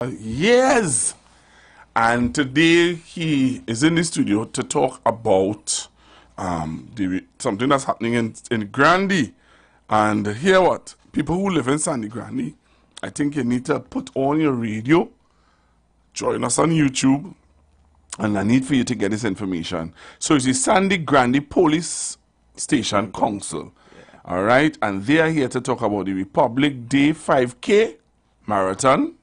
Yes, and today he is in the studio to talk about something that's happening in Grandy. And hear what? People who live in Sandy Grandy, I think you need to put on your radio, join us on YouTube, and I need for you to get this information. So it's the Sandy Grandy Police Station Council. Yeah. All right, and they are here to talk about the Republic Day 5K Marathon.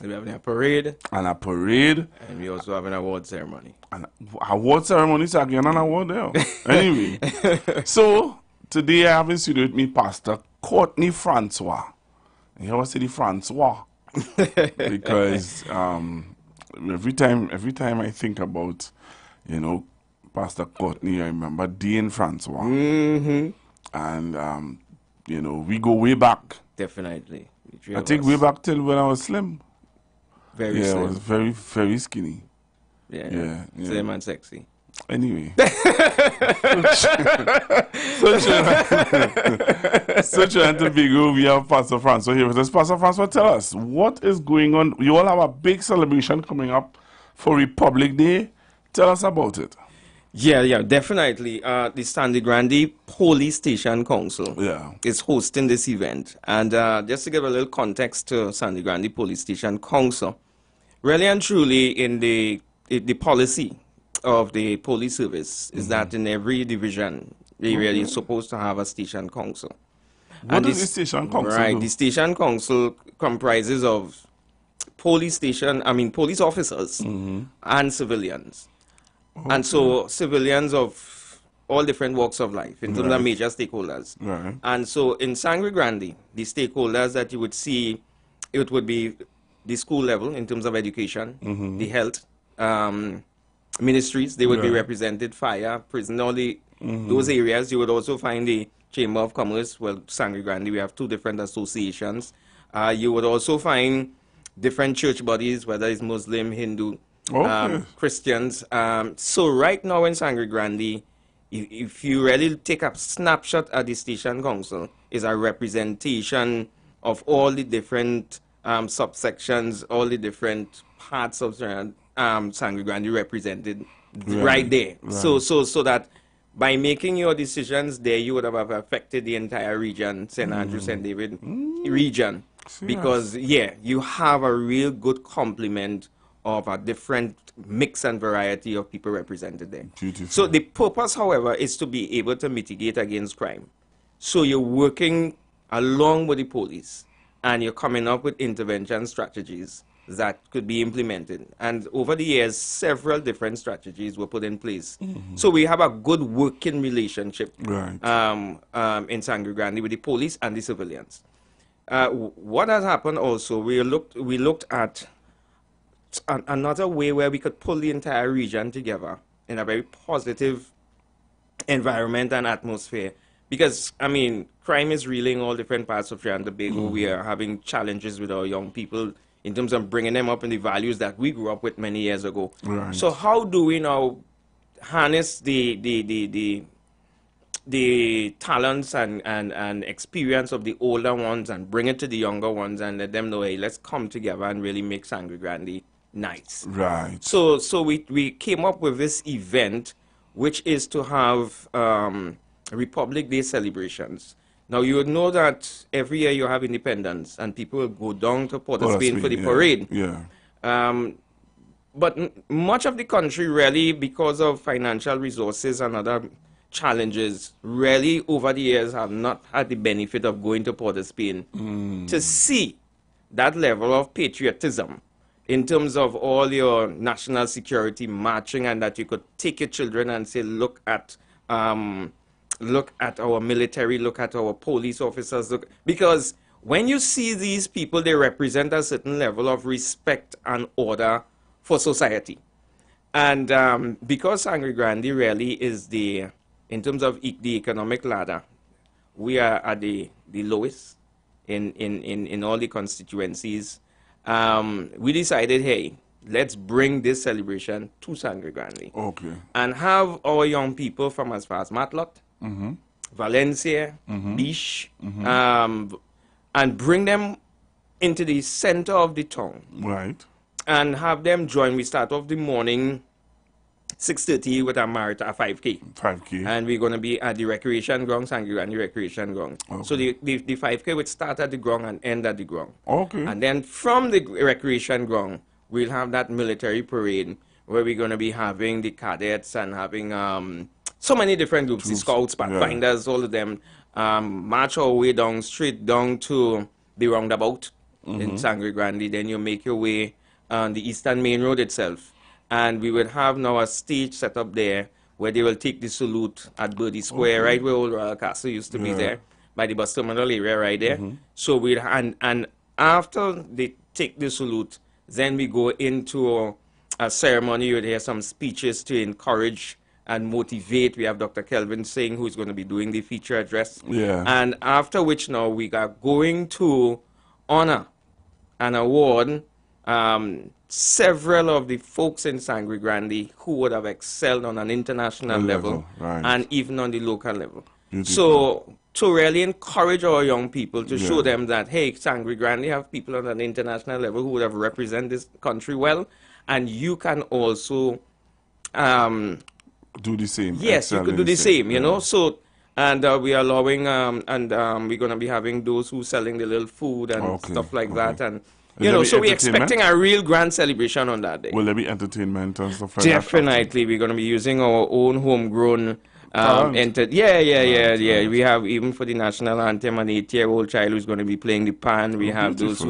We're having a parade. And a parade. And we also have an award ceremony. An award ceremony, so again an award there. Anyway, so today I have in studio with me Pastor Courtney Francois. You ever say the Francois? Because every time I think about, Pastor Courtney, I remember Dean Francois. And we go way back. Definitely. I think way back till when I was slim. Very slim. I was very, very skinny. Yeah. Slim and sexy. Anyway. Such a big we have Pastor Francois here with us. Pastor Francois, tell us, what is going on? You all have a big celebration coming up for Republic Day. Tell us about it. Yeah, definitely. The Sandy Grandy Police Station Council is hosting this event. And just to give a little context to Sandy Grandy Police Station Council, really and truly in the policy of the police service is that in every division, they really is supposed to have a station council. What does the station council do? The station council comprises of police officers and civilians. Okay. And so civilians of all different walks of life in terms of major stakeholders. Right. And so in Sandy Grandy, the stakeholders that you would see, it would be the school level in terms of education, the health, ministries, they would be represented, fire, prison, all those areas. You would also find the Chamber of Commerce. Well, Sandy Grandy, we have two different associations. You would also find different church bodies, whether it's Muslim, Hindu, Christians. So right now in Sandy Grandy, if you really take a snapshot at the station council, is a representation of all the different subsections, all the different parts of Sandy Grandy represented right there. Right. So that by making your decisions there, you would have affected the entire region, St. Andrew, St. David region. Because, you have a real good complement of a different mix and variety of people represented there. Beautiful. So the purpose, however, is to be able to mitigate against crime. So you're working along with the police and you're coming up with intervention strategies that could be implemented. And over the years, several different strategies were put in place. So we have a good working relationship in Sandy Grandy with the police and the civilians. What has happened also, we looked at another way where we could pull the entire region together in a very positive environment and atmosphere. Because, crime is real in all different parts of Trinidad and Tobago. We are having challenges with our young people in terms of bringing them up in the values that we grew up with many years ago. Right. So how do we now harness the talents and experience of the older ones and bring it to the younger ones and let them know, hey, let's come together and really make Sandy Grandy nice. Right. So we came up with this event, which is to have Republic Day celebrations. Now, you would know that every year you have independence and people will go down to Port of Spain for the parade. But much of the country really, because of financial resources and other challenges, really over the years have not had the benefit of going to Port of Spain to see that level of patriotism in terms of all your national security marching, and that you could take your children and say, look at our military, look at our police officers, because when you see these people, they represent a certain level of respect and order for society. And because Sandy Grandy really is in terms of the economic ladder, we are at the lowest in all the constituencies. We decided, hey, let's bring this celebration to Sandy Grandy. Okay. And have our young people from as far as Matlot, Valencia, Bish, and bring them into the center of the town. Right. And have them join. We start off the morning 6:30 with a marathon, a 5K. 5K. And we're going to be at the recreation ground, Sangre Grande recreation ground. Okay. So the 5K would start at the ground and end at the ground. Okay. And then from the recreation ground, we'll have that military parade where we're going to be having the cadets and having so many different groups, the scouts, pathfinders, all of them, march our way down, straight down to the roundabout in Sangre Grande. Then you make your way on the Eastern Main Road itself. And we will have now a stage set up there where they will take the salute at Birdie Square, right where Old Royal Castle used to be there, by the bus terminal area right there. So we'll, and after they take the salute, then we go into a ceremony. You'll hear some speeches to encourage and motivate. We have Dr. Kelvin Singh, who's going to be doing the feature address. Yeah. And after which now we are going to honor and award several of the folks in Sangre Grande who would have excelled on an international level and even on the local level. So to really encourage our young people to show them that, hey, Sangre Grande have people on an international level who would have represented this country well, and you can also do the same. Yes, you could do the same, you know. So, and we are allowing, we're going to be having those who selling the little food and stuff like that, and you know, so we're expecting a real grand celebration on that day. Will there be entertainment and stuff like that? Definitely, we're going to be using our own homegrown. We have, even for the national anthem, an 8-year-old child who's going to be playing the pan. We have those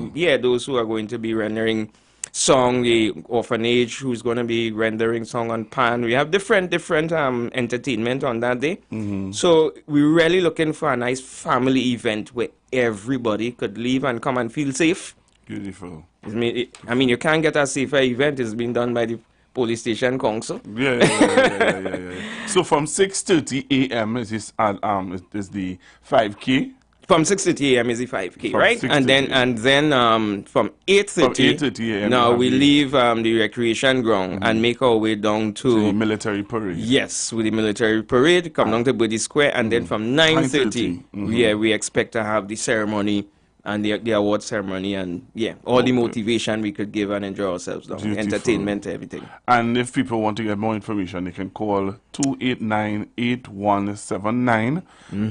who are going to be rendering song, the orphanage who's going to be rendering song on pan. We have different entertainment on that day. So we're really looking for a nice family event where everybody could leave and come and feel safe. Beautiful. I mean, you can't get a safer event. It's been done by the police station council. So from 6:30 a.m. is the 5K. From 6:30 a.m. is the 5K, right? And then from 8:30 a.m. now we leave the recreation ground and make our way down to the military parade. Yes, with the military parade, come down to Birdie Square, and then from 9:30, we expect to have the ceremony and the award ceremony, and all the motivation we could give and enjoy ourselves down. Entertainment, everything. And if people want to get more information, they can call 289-8179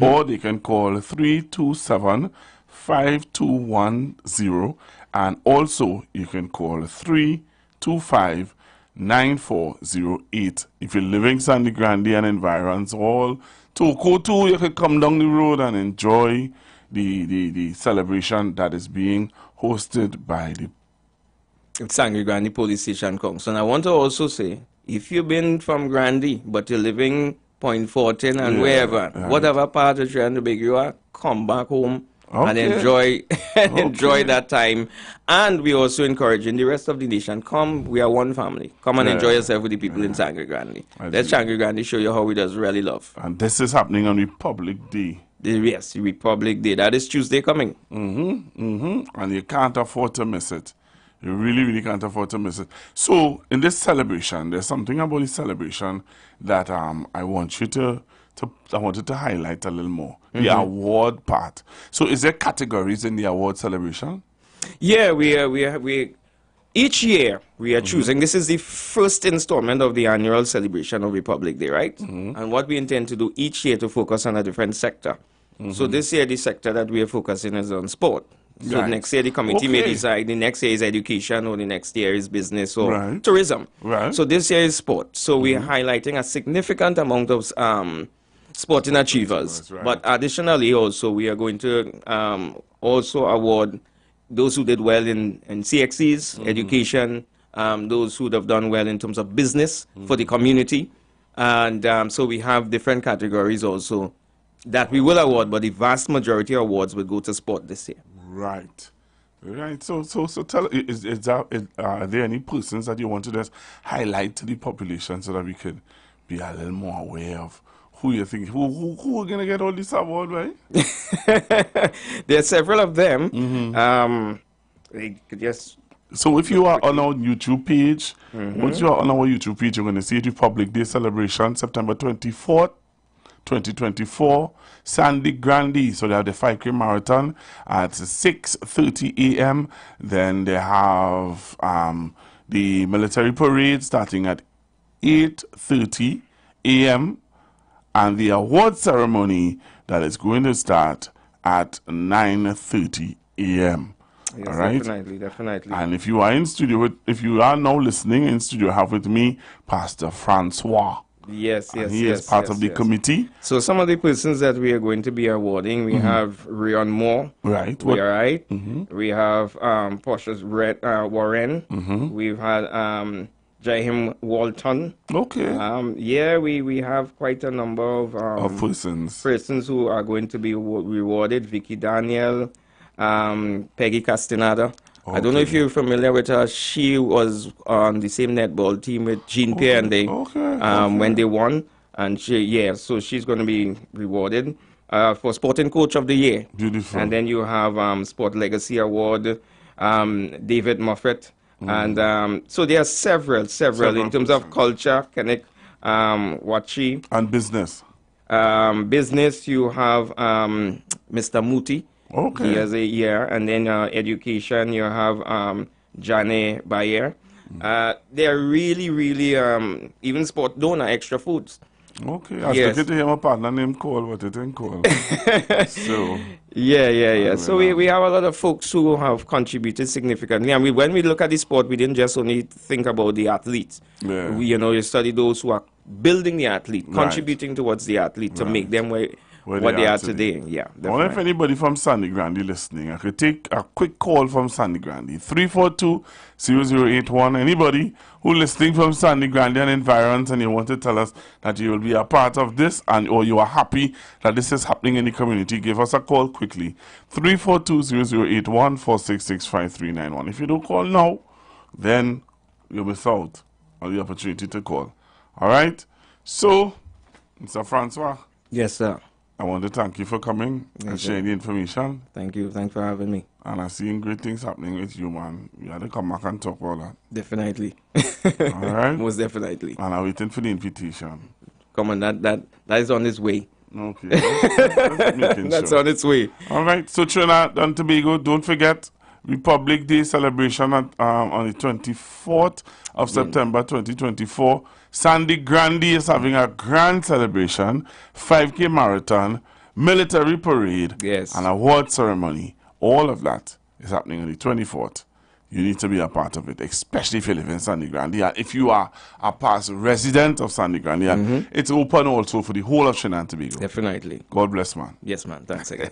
or they can call 327-5210, and also you can call 325-9408. If you're living Sangre Grande and environs, all Toko too, you can come down the road and enjoy the celebration that is being hosted by the Sangre Grande Police Station Council. And I want to also say, if you've been from Grande, but you're living Point Fortin and wherever, whatever part of Trinidad you are, come back home and enjoy that time. And we're also encouraging the rest of the nation, come, we are one family. Come and enjoy yourself with the people in Sangre Grande. Let Sangre Grande show you how we does really love. And this is happening on Republic Day. Yes, the Republic Day. That is Tuesday coming. And you can't afford to miss it. You really, really can't afford to miss it. So, in this celebration, there's something about this celebration that I wanted to highlight a little more. The award part. So, is there categories in the award celebration? Yeah, we each year we are choosing. This is the first installment of the annual celebration of Republic Day, right? And what we intend to do each year to focus on a different sector. So this year, the sector that we are focusing is on sport. So next year, the committee may decide the next year is education, or the next year is business or tourism. So this year is sport. So we are highlighting a significant amount of sporting achievers. But additionally, also, we are going to also award those who did well in CXCs, education, those who have done well in terms of business for the community. And so we have different categories also that we will award, but the vast majority of awards will go to sport this year. Right. So tell, are there any persons that you want to just highlight to the population so that we could be a little more aware of who you think, who are going to get all this award, right? There are several of them. So if you are on our YouTube page, once you are on our YouTube page, you're going to see the Republic Day celebration, September 24th 2024. Sandy Grande, so they have the 5K marathon at 6:30 a.m. Then they have the military parade starting at 8:30 a.m. and the award ceremony that is going to start at 9:30 a.m. Yes, all right, definitely. And if you are in studio, if you are now listening in studio, I have with me Pastor Francois. Yes. He is part of the committee. So some of the persons that we are going to be awarding, we have Rion Moore. Right. We have Portia's Warren. We've had Jahim Walton. Okay. We have quite a number of persons who are going to be rewarded. Vicky Daniel, Peggy Castaneda. Okay. I don't know if you're familiar with her. She was on the same netball team with Jean Pierre and they when they won. And so she's going to be rewarded for Sporting Coach of the Year. Beautiful. And then you have Sport Legacy Award, David Moffett. And so there are several in terms of culture, connect, Wachi. And business. Business, you have Mr. Muti. Okay. He has a year. And then education, you have Jane Bayer. They're really, even sport donor, Extra Foods. Okay, I was looking to hear my partner named Cole, what it didn't call. So yeah. So we have a lot of folks who have contributed significantly. And when we look at the sport, we didn't just only think about the athletes. Yeah. You study those who are building the athlete, contributing towards the athlete to make them what they are today. Yeah. I wonder if anybody from Sandy Grande listening, I could take a quick call from Sandy Grande. 342-0081. Anybody who listening from Sandy Grande and environs and you want to tell us that you will be a part of this or you are happy that this is happening in the community, give us a call quickly. 342-0081 466-5391. If you don't call now, then you'll miss out on the opportunity to call. All right? So, Mr. Francois. Yes, sir. I want to thank you for coming and sharing the information. Thank you. Thanks for having me. And I'm seeing great things happening with you, man. You had to come back and talk about that. Definitely. All right? Most definitely. And I'm waiting for the invitation. Come on, that is on its way. Okay. That's on its way. All right. So Trinidad and Tobago, don't forget Republic Day celebration on the 24th of September 2024. Sandy Grande is having a grand celebration, 5K marathon, military parade, and award ceremony. All of that is happening on the 24th. You need to be a part of it, especially if you live in Sandy Grande. And if you are a past resident of Sandy Grande, it's open also for the whole of Trinidad and Tobago. Definitely. God bless, man. Yes, man. Thanks again.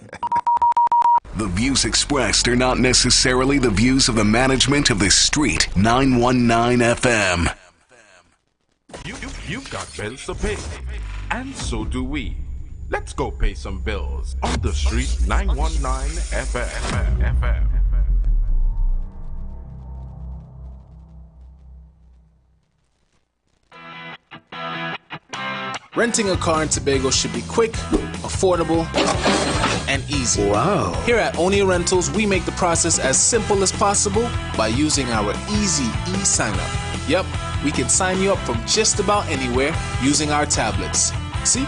The views expressed are not necessarily the views of the management of The Street 919 FM. You've got bills to pay, and so do we. Let's go pay some bills on The Street 919 FM. Renting a car in Tobago should be quick, affordable, and easy. Wow. Here at Onia Rentals, we make the process as simple as possible by using our easy e-sign-up. Yep, we can sign you up from just about anywhere using our tablets. See?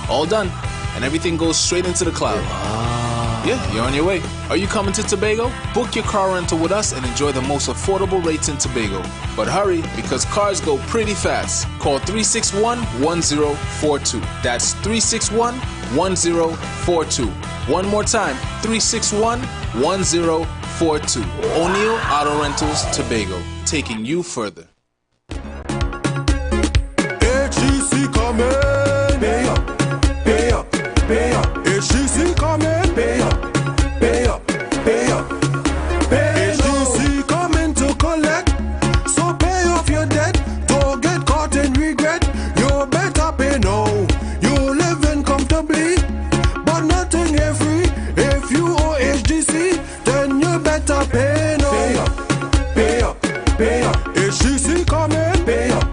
All done. And everything goes straight into the cloud. Wow. Yeah, you're on your way. Are you coming to Tobago? Book your car rental with us and enjoy the most affordable rates in Tobago. But hurry, because cars go pretty fast. Call 361-1042. That's 361-1042. One more time, 361-1042. O'Neill Auto Rentals, Tobago. Taking you further. HGC coming. Pay up, pay up, pay up. HGC coming. Pay up, pay up, pay up. HGC coming to collect. So pay off your debt. Don't get caught in regret. You better pay now. You living comfortably, but nothing is free. If you owe HGC, then you better pay now. Pay up, pay up, pay up. HGC coming. Pay up,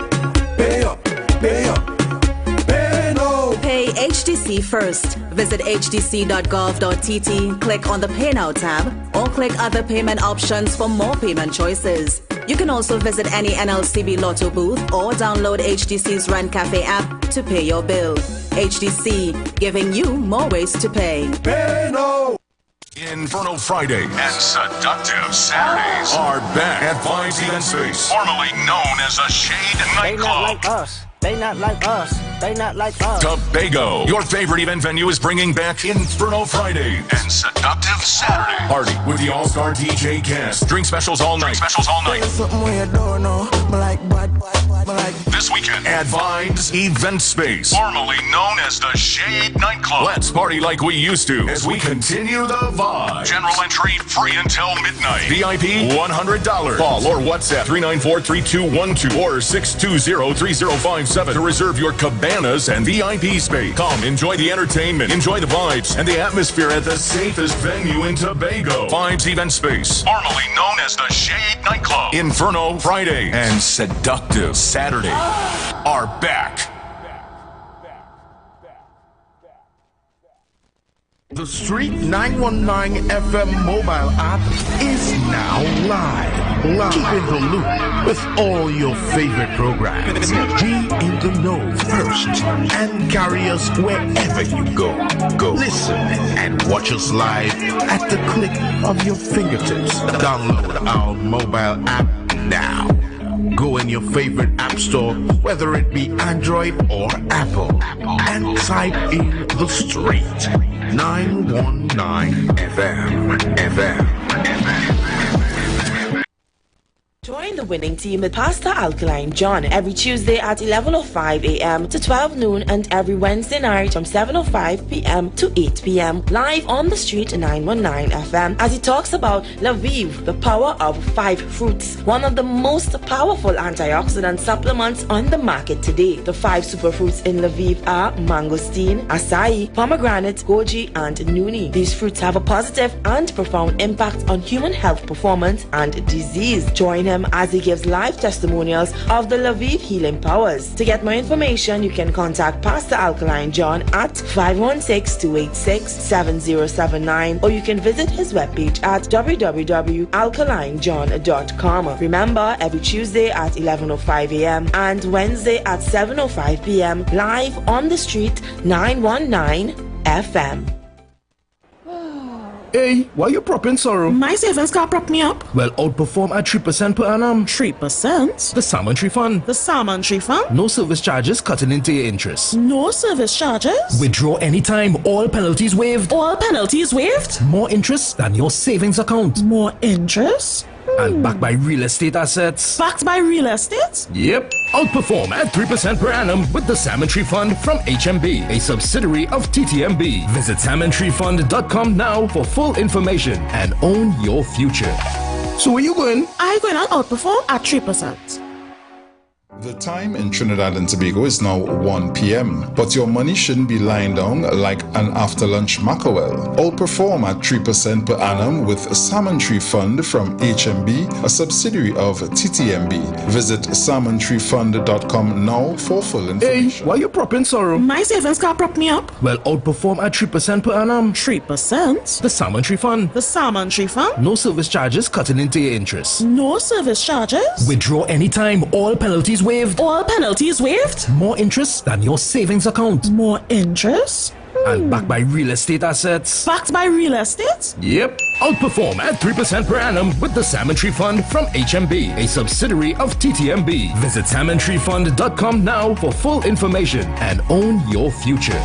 pay up, pay up. Pay now. Pay HDC first. Visit hdc.gov.tt, click on the Pay Now tab, or click other payment options for more payment choices. You can also visit any NLCB Lotto booth or download HDC's Rent Cafe app to pay your bill. HDC, giving you more ways to pay. Pay no! Inferno Friday and Seductive Saturdays are back at Vibes Event Space, formerly known as a Shade They Nightclub. not like us. They not like us. They not like us. Tobago, your favorite event venue, is bringing back Inferno Friday and Seductive Saturday. Party with the all-star DJ cast. Drink specials all night. Something we don't know, but like bad. This weekend at Vibes Event Space, formerly known as the Shade Nightclub. Let's party like we used to as we continue the vibe. General entry free until midnight. VIP $100. Call or WhatsApp 394-3212 or 620-3057 to reserve your cabanas and VIP space. Come enjoy the entertainment, enjoy the vibes, and the atmosphere at the safest venue in Tobago. Vibes Event Space, formerly known as the Shade Nightclub. Inferno Friday and Seductive Saturday are back. The Street 919 FM mobile app is now live. Keep in the loop with all your favorite programs. Be in the know first and carry us wherever you go. Listen and watch us live at the click of your fingertips. Download our mobile app now. Go in your favorite app store, whether it be Android or Apple, and type in The Street 919 FM. Join the winning team with Pastor Alkaline John every Tuesday at 11:05 a.m. to 12 noon and every Wednesday night from 7:05 p.m. to 8 p.m. live on the Street 919 FM as he talks about Lviv, the power of 5 fruits, one of the most powerful antioxidant supplements on the market today. The 5 superfruits in Lviv are mangosteen, acai, pomegranate, goji, and nuni. These fruits have a positive and profound impact on human health performance and disease. Join him as he gives live testimonials of the Lviv healing powers. To get more information, you can contact Pastor Alkaline John at 516-286-7079 or you can visit his webpage at www.alkalinejohn.com. Remember, every Tuesday at 11:05 a.m. and Wednesday at 7:05 p.m. live on the Street 919 FM. Hey, why you propping sorrow? My savings car prop me up. Well, outperform at 3% per annum. 3%? The Salmon Tree Fund. The Salmon Tree Fund? No service charges cutting into your interest. No service charges? Withdraw anytime, all penalties waived. All penalties waived? More interest than your savings account. More interest? And backed by real estate assets. Backed by real estate? Yep. Outperform at 3% per annum with the Salmon Tree Fund from HMB, a subsidiary of TTMB. Visit salmontreefund.com now for full information and own your future. So where you going? I'm going to outperform at 3%. The time in Trinidad and Tobago is now 1 p.m., but your money shouldn't be lying down like an after-lunch mackerel. Outperform at 3% per annum with Salmon Tree Fund from HMB, a subsidiary of TTMB. Visit salmontreefund.com now for full information. Hey, why you propping sorrow? My savings car prop me up. Well, outperform at 3% per annum. 3%? The Salmon Tree Fund. The Salmon Tree Fund? No service charges cutting into your interest. No service charges? Withdraw anytime, all penalties waived. All penalties waived? More interest than your savings account. More interest? And backed by real estate assets. Backed by real estate? Yep. Outperform at 3% per annum with the Salmon Tree Fund from HMB, a subsidiary of TTMB. Visit salmontreefund.com now for full information and own your future.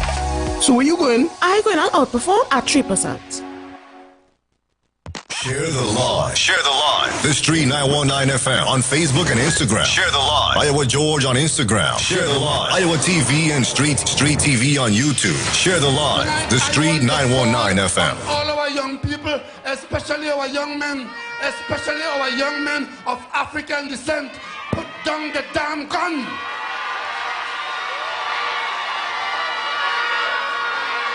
So where you going? I'm going to outperform at 3%. Share the live. Share the live. The Street 919 FM on Facebook and Instagram. Share the live. Iowa George on Instagram. Share the live. Iowa TV and Street TV on YouTube. Share the live. The Street 919 FM. All our young people, especially our young men of African descent, put down the damn gun.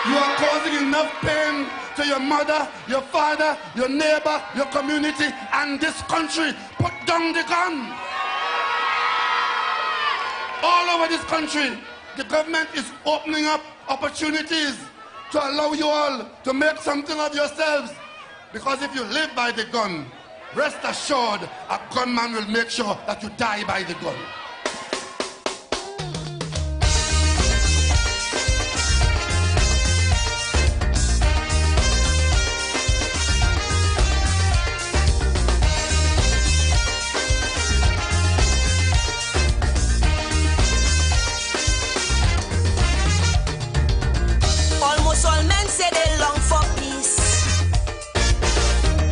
You are causing enough pain to your mother, your father, your neighbor, your community, and this country. Put down the gun. All over this country, the government is opening up opportunities to allow you all to make something of yourselves. Because if you live by the gun, rest assured, a gunman will make sure that you die by the gun. Almost all men say they long for peace,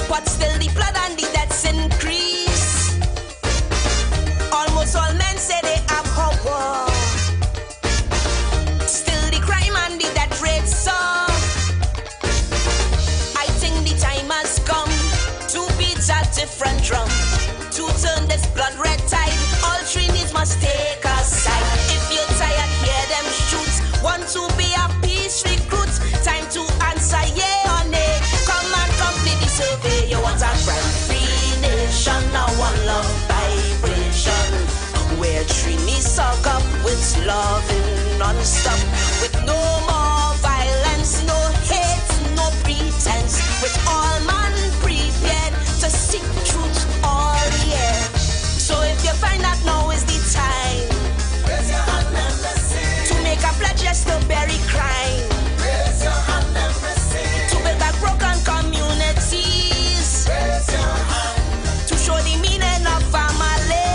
but still the blood and the deaths increase. Almost all men say they have power, still the crime and the death rate soar. I think the time has come to beat a different drum, to turn this blood red tide. All three needs must take a side. If you're tired, hear them shoot. Want to be a peace recruit? Time to answer yeah or nay. Come and complete the survey. You want a free nation, a one love vibration, where Trini suck up with loving non-stop, with no more violence, no hate, no pretense, with all man prepared to seek truth or the air. So if you find that now is the time, raise your hand and let's sing. To make a pledge, yes, to bury crime. Raise your hand and let's sing. To build back broken communities. Raise your hand. To show the meaning of family.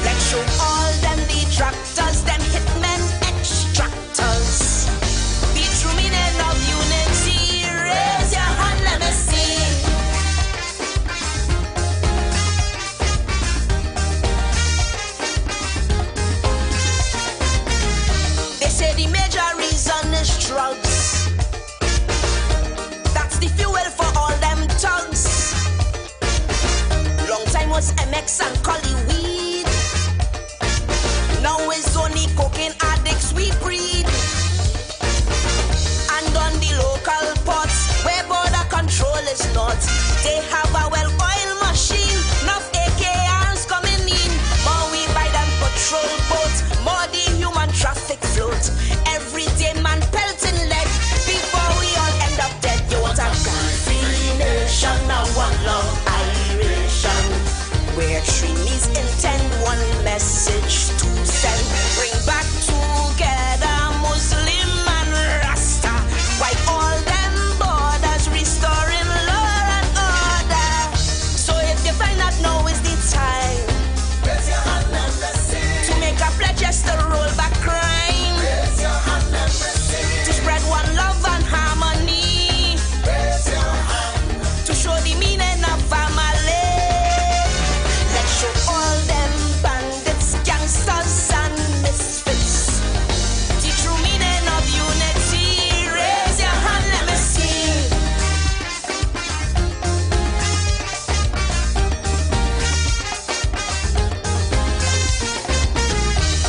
Let's show all them detractors, them hitmen, extractors, the true meaning of unity. Raise your hand, let me see. They say the major reason is drugs. That's the fuel for all them thugs. Long time was MX and Collie weed. Now it's only cocaine addicts we breed. And on the local ports, where border control is not, they have a well-oiled machine. Enough AKRs coming in. More we buy them patrol boats, more the human traffic float. Every day man pelting lead before we all end up dead. You want a free nation, a one love iration, where Trini's intend one message to send. Bring back together Muslim and Rasta, wipe all them borders, restoring law and order. So if you find that now is the time, raise your hand and let's sing. To make a pledge, yes, to roll back crime. Raise your hand and let's sing. To spread one love and harmony. Raise your hand. To show the meaning of family. Let's show all them bandits, gangsters and misfits the true meaning of unity. Raise your hand, let me see.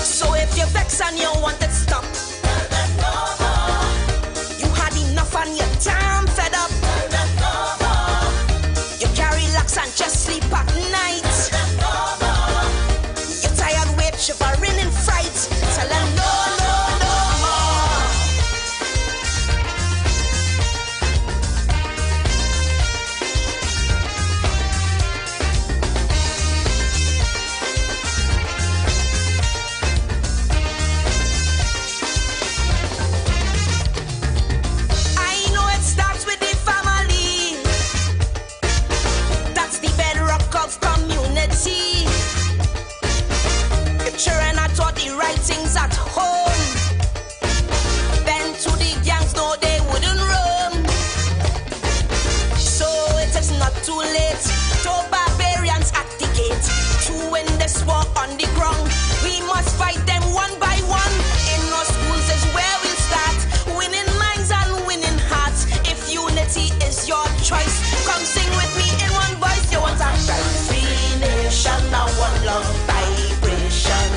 So if you're vexed and you want it stop, you had enough and you're damn fed up, you carry locks and just sleep at night, you're tired, wait, shivering in fright, tell them no, no, no more. I know it starts with the family. That's the bedrock of community. If children are taught the right things at home, then to the gangs, no, they wouldn't roam. So it is not too late to barbarians at the gate. To win this war on the ground, we must fight them one by one. In our schools is where we start, winning minds and winning hearts. If unity is your choice, come sing with me in one voice. You want a free nation, a one love vibration,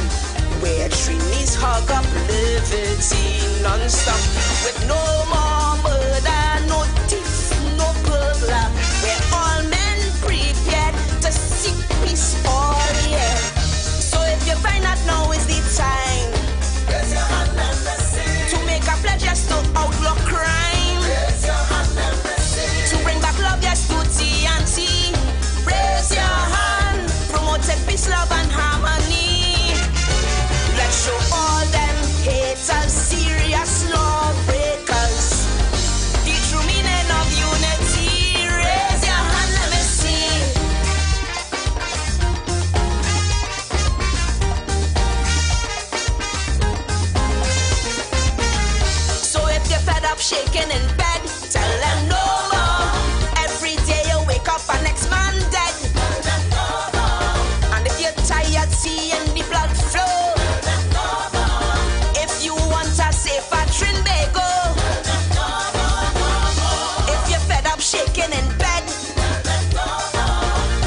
where Trini's hug up liberty non-stop, with no more murder, no thief, no burglar, where all men prepared to seek peace all year. So if you find that now is the time, raise your hand and let's sing. To make a pledge, yes, to outlaw crime. Raise your hand and let's sing. To bring back love, yes, to TNT. peace, love, and harmony. Let's show all them haters, serious lawbreakers, the true meaning of unity. Raise your hand, let me see. So if you're fed up shaking in bed, tell them no more. Every day you wake up and next man dead. And if you're tired seeing the blood flow, if you want a safer Trinbago, if you're fed up shaking in bed,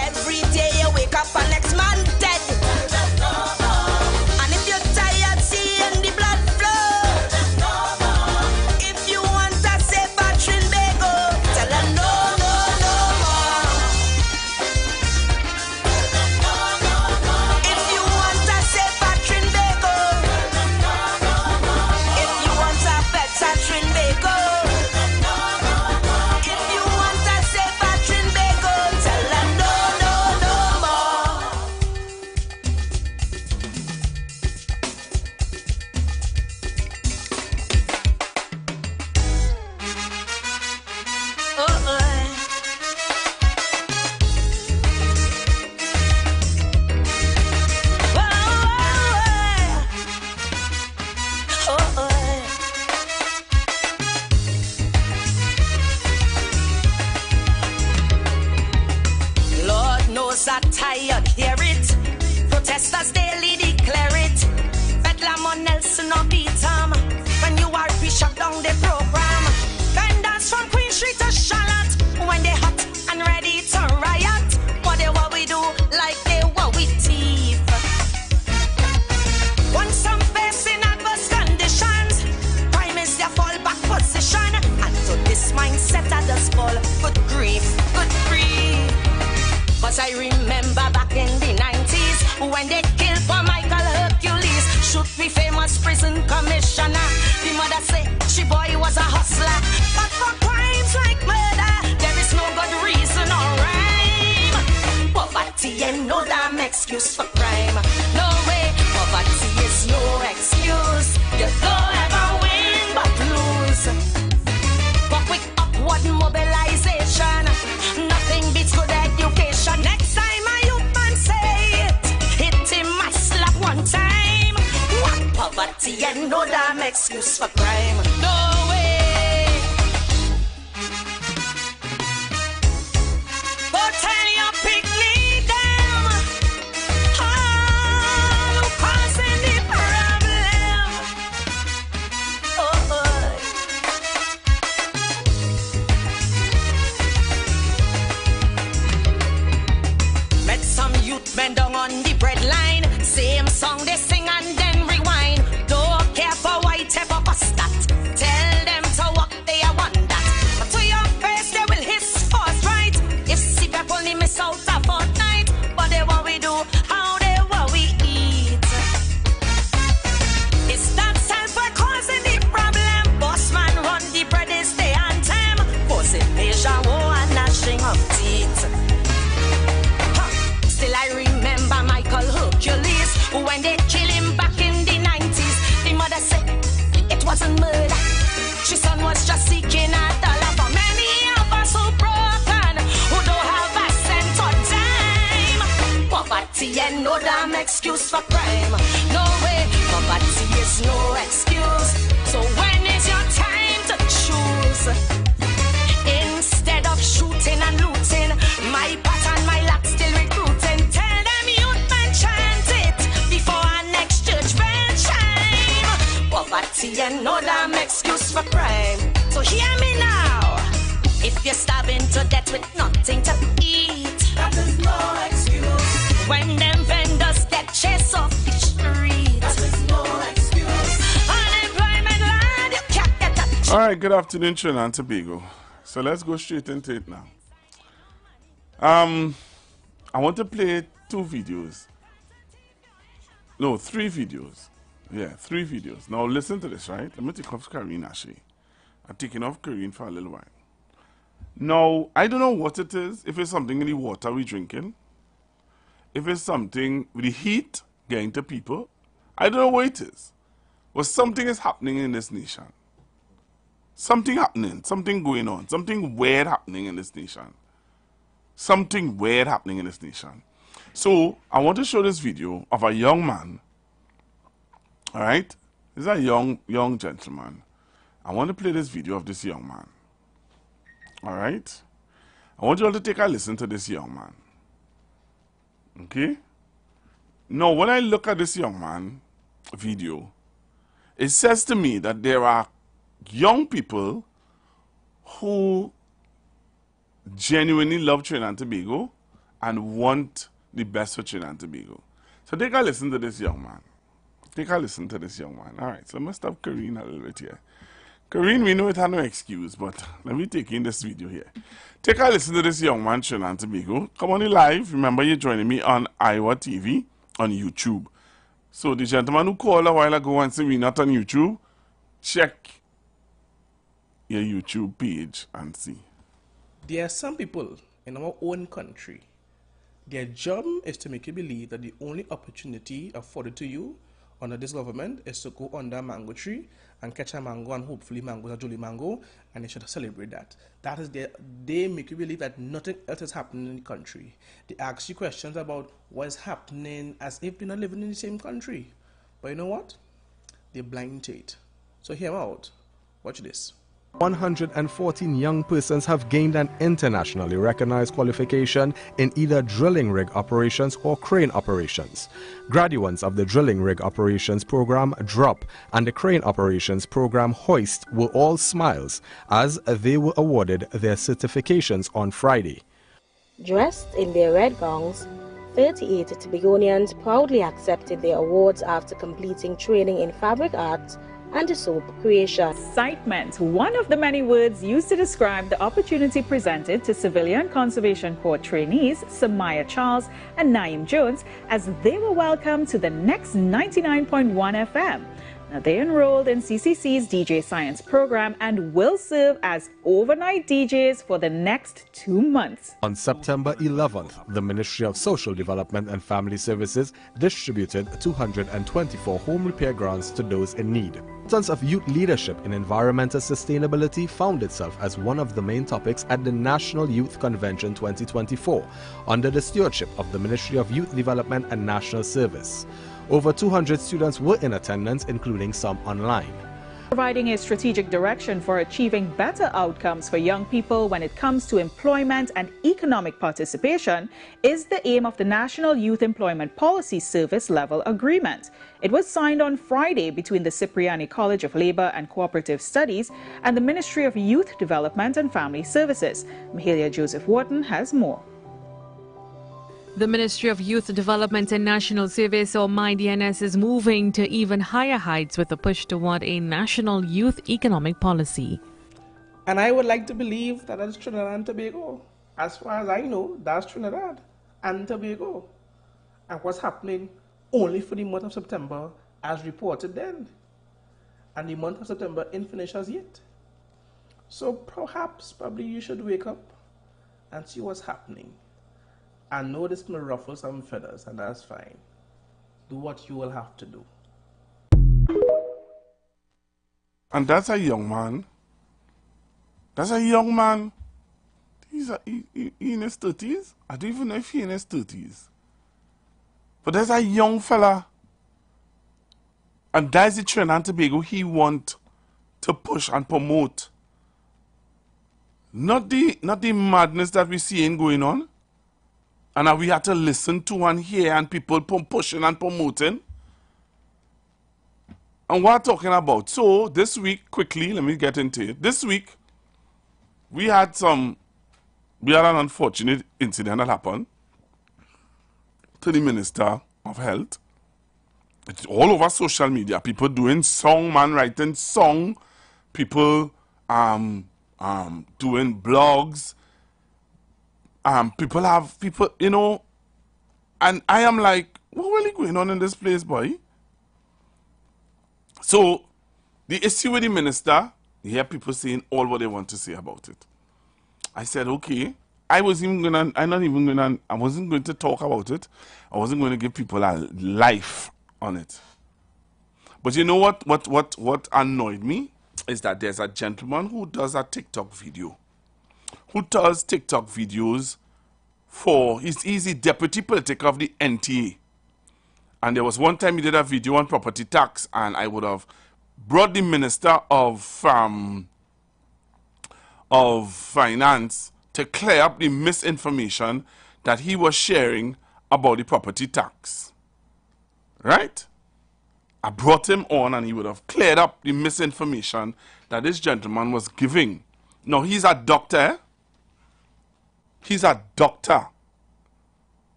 every day you wake up and next man dead. And if you're tired seeing the blood flow, if you want a safer Trinbago, tell them no, no, no more. If you want a safer Trinbago, if you want a better Trinbago, if you want a safer Trinbago, tell them no, no, no more. Lord knows I'm tired, hear it. Protesters daily declare it. Bedlam on Nelson or Beatam. When you are shut down the program. Vendors from Queen Street to Charlotte. When they hot and ready to riot. What we do like they what we thief. Once some facing adverse conditions, prime is their fallback position. And to this mindset I just fall. Good grief, good grief. Cause I remember back in the 90s when they killed for Michael Hercules, shoot the famous prison commissioner. The mother said she boy was a hustler. But for crimes like murder, there is no good reason or rhyme. Poverty ain't no damn excuse for crime. No way, poverty is no excuse. You don't ever win but lose. But quick upward mobilization, nothing beats good education. Next time a youth man say it, hit him a slap one time. What poverty and no damn excuse for crime. No way. But tell your picnic them, all who causing the problem. Oh. Met some youth men down on the bread line. Same song they sing and then rewind. Don't care for white ever past that. Tell them to walk they want that. But to your face they will hiss first right. If see people only miss out a fortnight. But they what we do, how they what we eat. It's that self for causing the problem. Boss man run the bread is the anthem. Posing measure war and gnashing of teeth. Still I remember Michael Hercules when they killed him back in the 90s. The mother said it wasn't murder. His son was just seeking a dollar. For many of us who broken, who don't have a cent or dime. Poverty and no damn excuse for crime. No way, poverty is no excuse. So when is your time to choose? Instead of shooting and looting, my pattern, my lack still recruiting. Tell them youth man chant it before our next judgment time. Poverty and no damn excuse for crime. So hear me now. If you're starving to death with nothing to eat, that is no excuse. When them vendors get chased off the street, that is no excuse. Unemployment land, you can't get that. All right, good afternoon, Trinidad and Tobago. So let's go straight into it now. I want to play 2 videos. No, 3 videos. Yeah, 3 videos. Now listen to this, right? Let me take off Karine actually. I'm taking off Karine for a little while. Now, I don't know what it is, if it's something in the water we're drinking. if it's something with the heat getting to people. I don't know what it is. But something is happening in this nation. Something happening, something going on, something weird happening in this nation. Something weird happening in this nation. So, I want to show this video of a young man. Alright? This is a young gentleman. I want to play this video of this young man. Alright? I want you all to take a listen to this young man. Okay? Now, when I look at this young man video, it says to me that there are young people who genuinely love Trinidad and Tobago and want the best for Trinidad and Tobago. So take a listen to this young man. Take a listen to this young man. All right, so I must have Karine a little bit here. Karine, we know it had no excuse, but let me take in this video here. Take a listen to this young man, Trinidad and Tobago. Come on live. Remember, you're joining me on IWER TV on YouTube. So the gentleman who called a while ago and said we're not on YouTube, check your YouTube page and see. There are some people in our own country, their job is to make you believe that the only opportunity afforded to you under this government is to go under a mango tree and catch a mango, and hopefully mango is a jolly mango, and they should celebrate that. That is they make you believe that nothing else is happening in the country. They ask you questions about what is happening as if they're not living in the same country. But you know what? They're blind to it. So hear me out. Watch this. 114 young persons have gained an internationally recognized qualification in either drilling rig operations or crane operations. Graduates of the drilling rig operations program DROP and the crane operations program HOIST were all smiles as they were awarded their certifications on Friday. Dressed in their red gowns, 38 Tobagonians proudly accepted their awards after completing training in fabric arts and soap creation. Excitement, one of the many words used to describe the opportunity presented to Civilian Conservation Corps trainees Samaya Charles and Naeem Jones as they were welcomed to the next 99.1 FM. Now, they enrolled in CCC's DJ Science program and will serve as overnight DJs for the next 2 months. On September 11th, the Ministry of Social Development and Family Services distributed 224 home repair grants to those in need. The importance of youth leadership in environmental sustainability found itself as one of the main topics at the National Youth Convention 2024 under the stewardship of the Ministry of Youth Development and National Service. Over 200 students were in attendance, including some online. Providing a strategic direction for achieving better outcomes for young people when it comes to employment and economic participation is the aim of the National Youth Employment Policy Service Level Agreement. It was signed on Friday between the Cipriani College of Labor and Cooperative Studies and the Ministry of Youth Development and Family Services. Mahalia Joseph Wharton has more. The Ministry of Youth Development and National Service, or MyDNS, is moving to even higher heights with a push toward a national youth economic policy. And I would like to believe that that's Trinidad and Tobago. As far as I know, that's Trinidad and Tobago. And what's happening only for the month of September as reported then. And the month of September ain't finished as yet. So probably you should wake up and see what's happening. I know this may ruffle some feathers, and that's fine. Do what you will have to do. And that's a young man. That's a young man. He in his 30s. I don't even know if he's in his 30s. But there's a young fella. And that's the Trinidad and Tobago he want to push and promote. Not the madness that we're seeing going on. And now we have to listen to and hear and people pushing and promoting. And what I'm talking about. So this week, quickly, let me get into it. This week, we had an unfortunate incident that happened to the Minister of Health. It's all over social media. People doing song, man writing song. People doing blogs. People, you know, and I am like, what really going on in this place, boy? So, the issue with the minister, you hear people saying all what they want to say about it. I said, okay, I wasn't going to talk about it. I wasn't going to give people a life on it. But you know what annoyed me is that there's a gentleman who does a TikTok video. Who does TikTok videos for, he's the deputy political of the NTA. And there was one time he did a video on property tax, and I would have brought the Minister of Finance to clear up the misinformation that he was sharing about the property tax. Right? I brought him on and he would have cleared up the misinformation that this gentleman was giving. Now, he's a doctor. He's a doctor.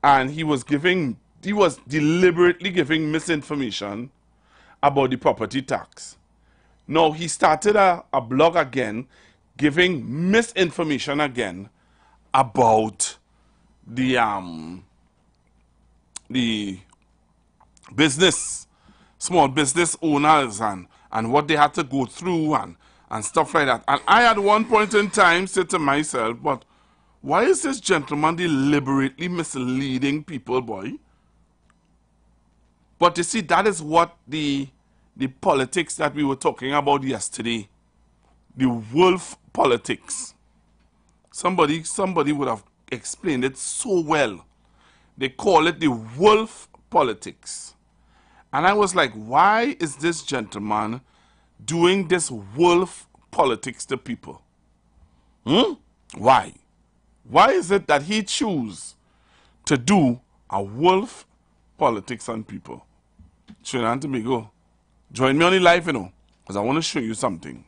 And he was deliberately giving misinformation about the property tax. Now, he started a blog again, giving misinformation again about the small business owners and what they had to go through and stuff like that. And I at one point in time said to myself, but why is this gentleman deliberately misleading people, boy? But you see, that is what the politics that we were talking about yesterday, the wolf politics. Somebody would have explained it so well. They call it the wolf politics. And I was like, why is this gentleman doing this wolf politics to people? Why? Why is it that he chooses to do a wolf politics on people? Trinidad and Tobago, join me on the live, because I want to show you something.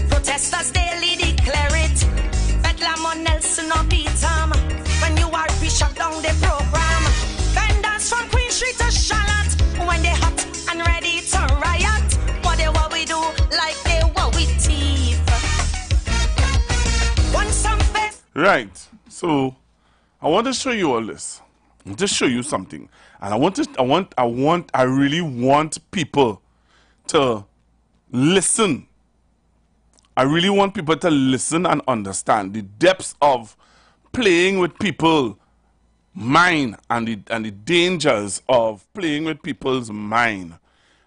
Protesters daily declare it. Bedlam on Nelson or Beatam. When you are we shut down the program. Vendors from Queen Street to Charlotte. When they hot and ready to riot. What we do like they what we thief. Want some face. Right. So I want to show you all this. I want to show you something. And I really want people to listen. I really want people to listen and understand the depths of playing with people's mind and the dangers of playing with people's mind.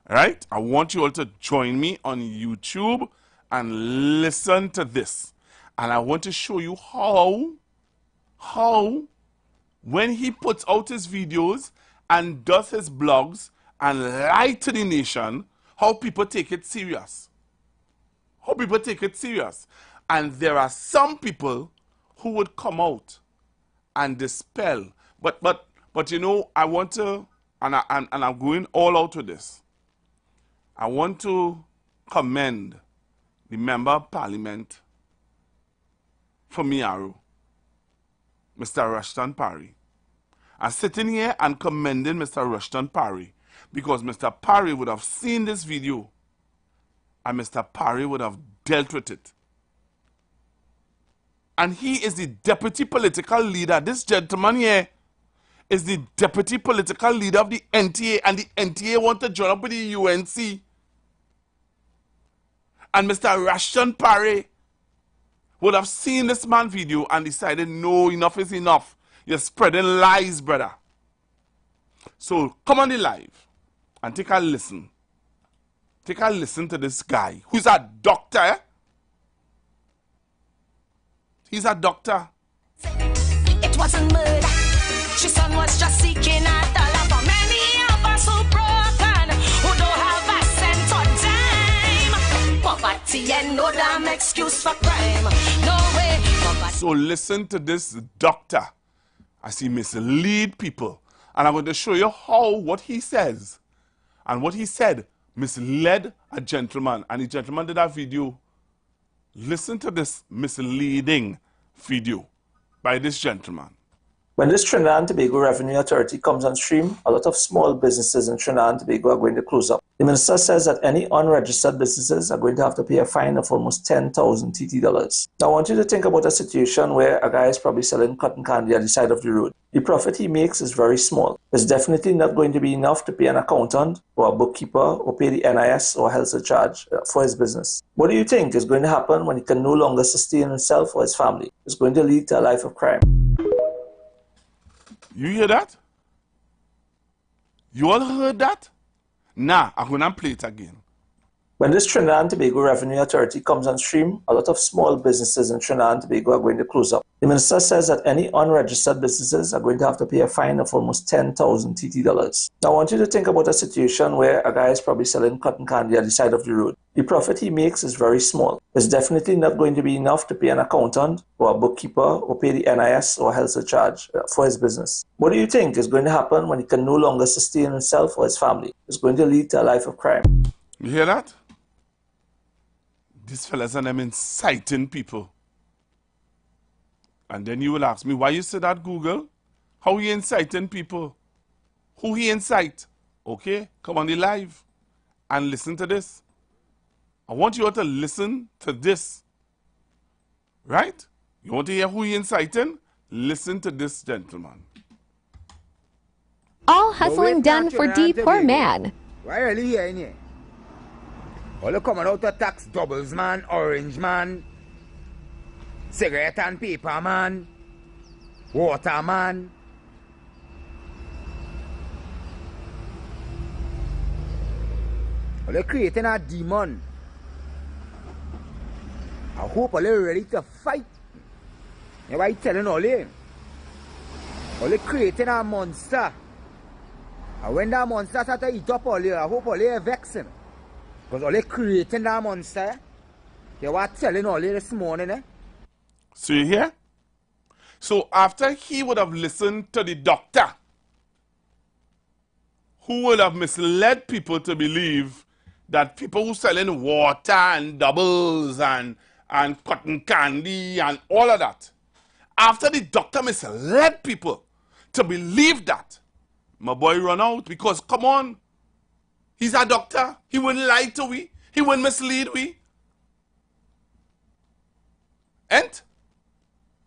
Right? I want you all to join me on YouTube and listen to this. And I want to show you how when he puts out his videos and does his blogs and lie to the nation, how people take it serious. How people take it serious. And there are some people who would come out and dispel. But I want to, and I'm going all out with this. I want to commend the Member of Parliament for Miaro, Mr. Rushton Parry. I'm sitting here and commending Mr. Rushton Parry because Mr. Parry would have seen this video and Mr. Parry would have dealt with it. And he is the deputy political leader. This gentleman here is the deputy political leader of the NTA, and the NTA want to join up with the UNC. And Mr. Rushton Parry would have seen this man video and decided, no, enough is enough. You're spreading lies, brother. So come on the live and take a listen. Take a listen to this guy who's a doctor. He's a doctor. It wasn't murder. His son was just seeking a dollar for many of us who broken, who don't have a cent or dime. Poverty and no damn excuse for crime. No way. So listen to this doctor as he mislead people. And I'm going to show you how what he says and what he said misled a gentleman, and the gentleman did that video. Listen to this misleading video by this gentleman. When this Trinidad and Tobago Revenue Authority comes on stream, a lot of small businesses in Trinidad and Tobago are going to close up. The minister says that any unregistered businesses are going to have to pay a fine of almost 10,000 TT dollars. Now, I want you to think about a situation where a guy is probably selling cotton candy at the side of the road. The profit he makes is very small. It's definitely not going to be enough to pay an accountant or a bookkeeper or pay the NIS or health charge for his business. What do you think is going to happen when he can no longer sustain himself or his family? It's going to lead to a life of crime. You hear that? You all heard that? Nah, I'm going to play it again. When this Trinidad and Tobago Revenue Authority comes on stream, a lot of small businesses in Trinidad and Tobago are going to close up. The minister says that any unregistered businesses are going to have to pay a fine of almost 10,000 TT dollars. Now, I want you to think about a situation where a guy is probably selling cotton candy at the side of the road. The profit he makes is very small. It's definitely not going to be enough to pay an accountant or a bookkeeper or pay the NIS or health charge for his business. What do you think is going to happen when he can no longer sustain himself or his family? It's going to lead to a life of crime. You hear that? These fellas and them inciting people. And then you will ask me, why you say that, Google? How he inciting people? Who he incite? Okay, come on the live and listen to this. I want you all to listen to this. Right? You want to hear who he inciting? Listen to this gentleman. All hustling done for D poor man. Why are you here in here? All you coming out of tax doubles, man, orange, man, cigarette and paper, man, water, man. All you creating a demon. I hope all you ready to fight. You know what I'm telling all you? All you creating a monster. And when that monster starts to eat up all you, I hope all you are vexing. Because all they creating that monster, they were telling all you this morning, eh? So you hear? So after he would have listened to the doctor, who would have misled people to believe that people who selling water and doubles and cotton candy and all of that, after the doctor misled people to believe that, my boy run out because, come on, he's a doctor. He wouldn't lie to we. He wouldn't mislead we. And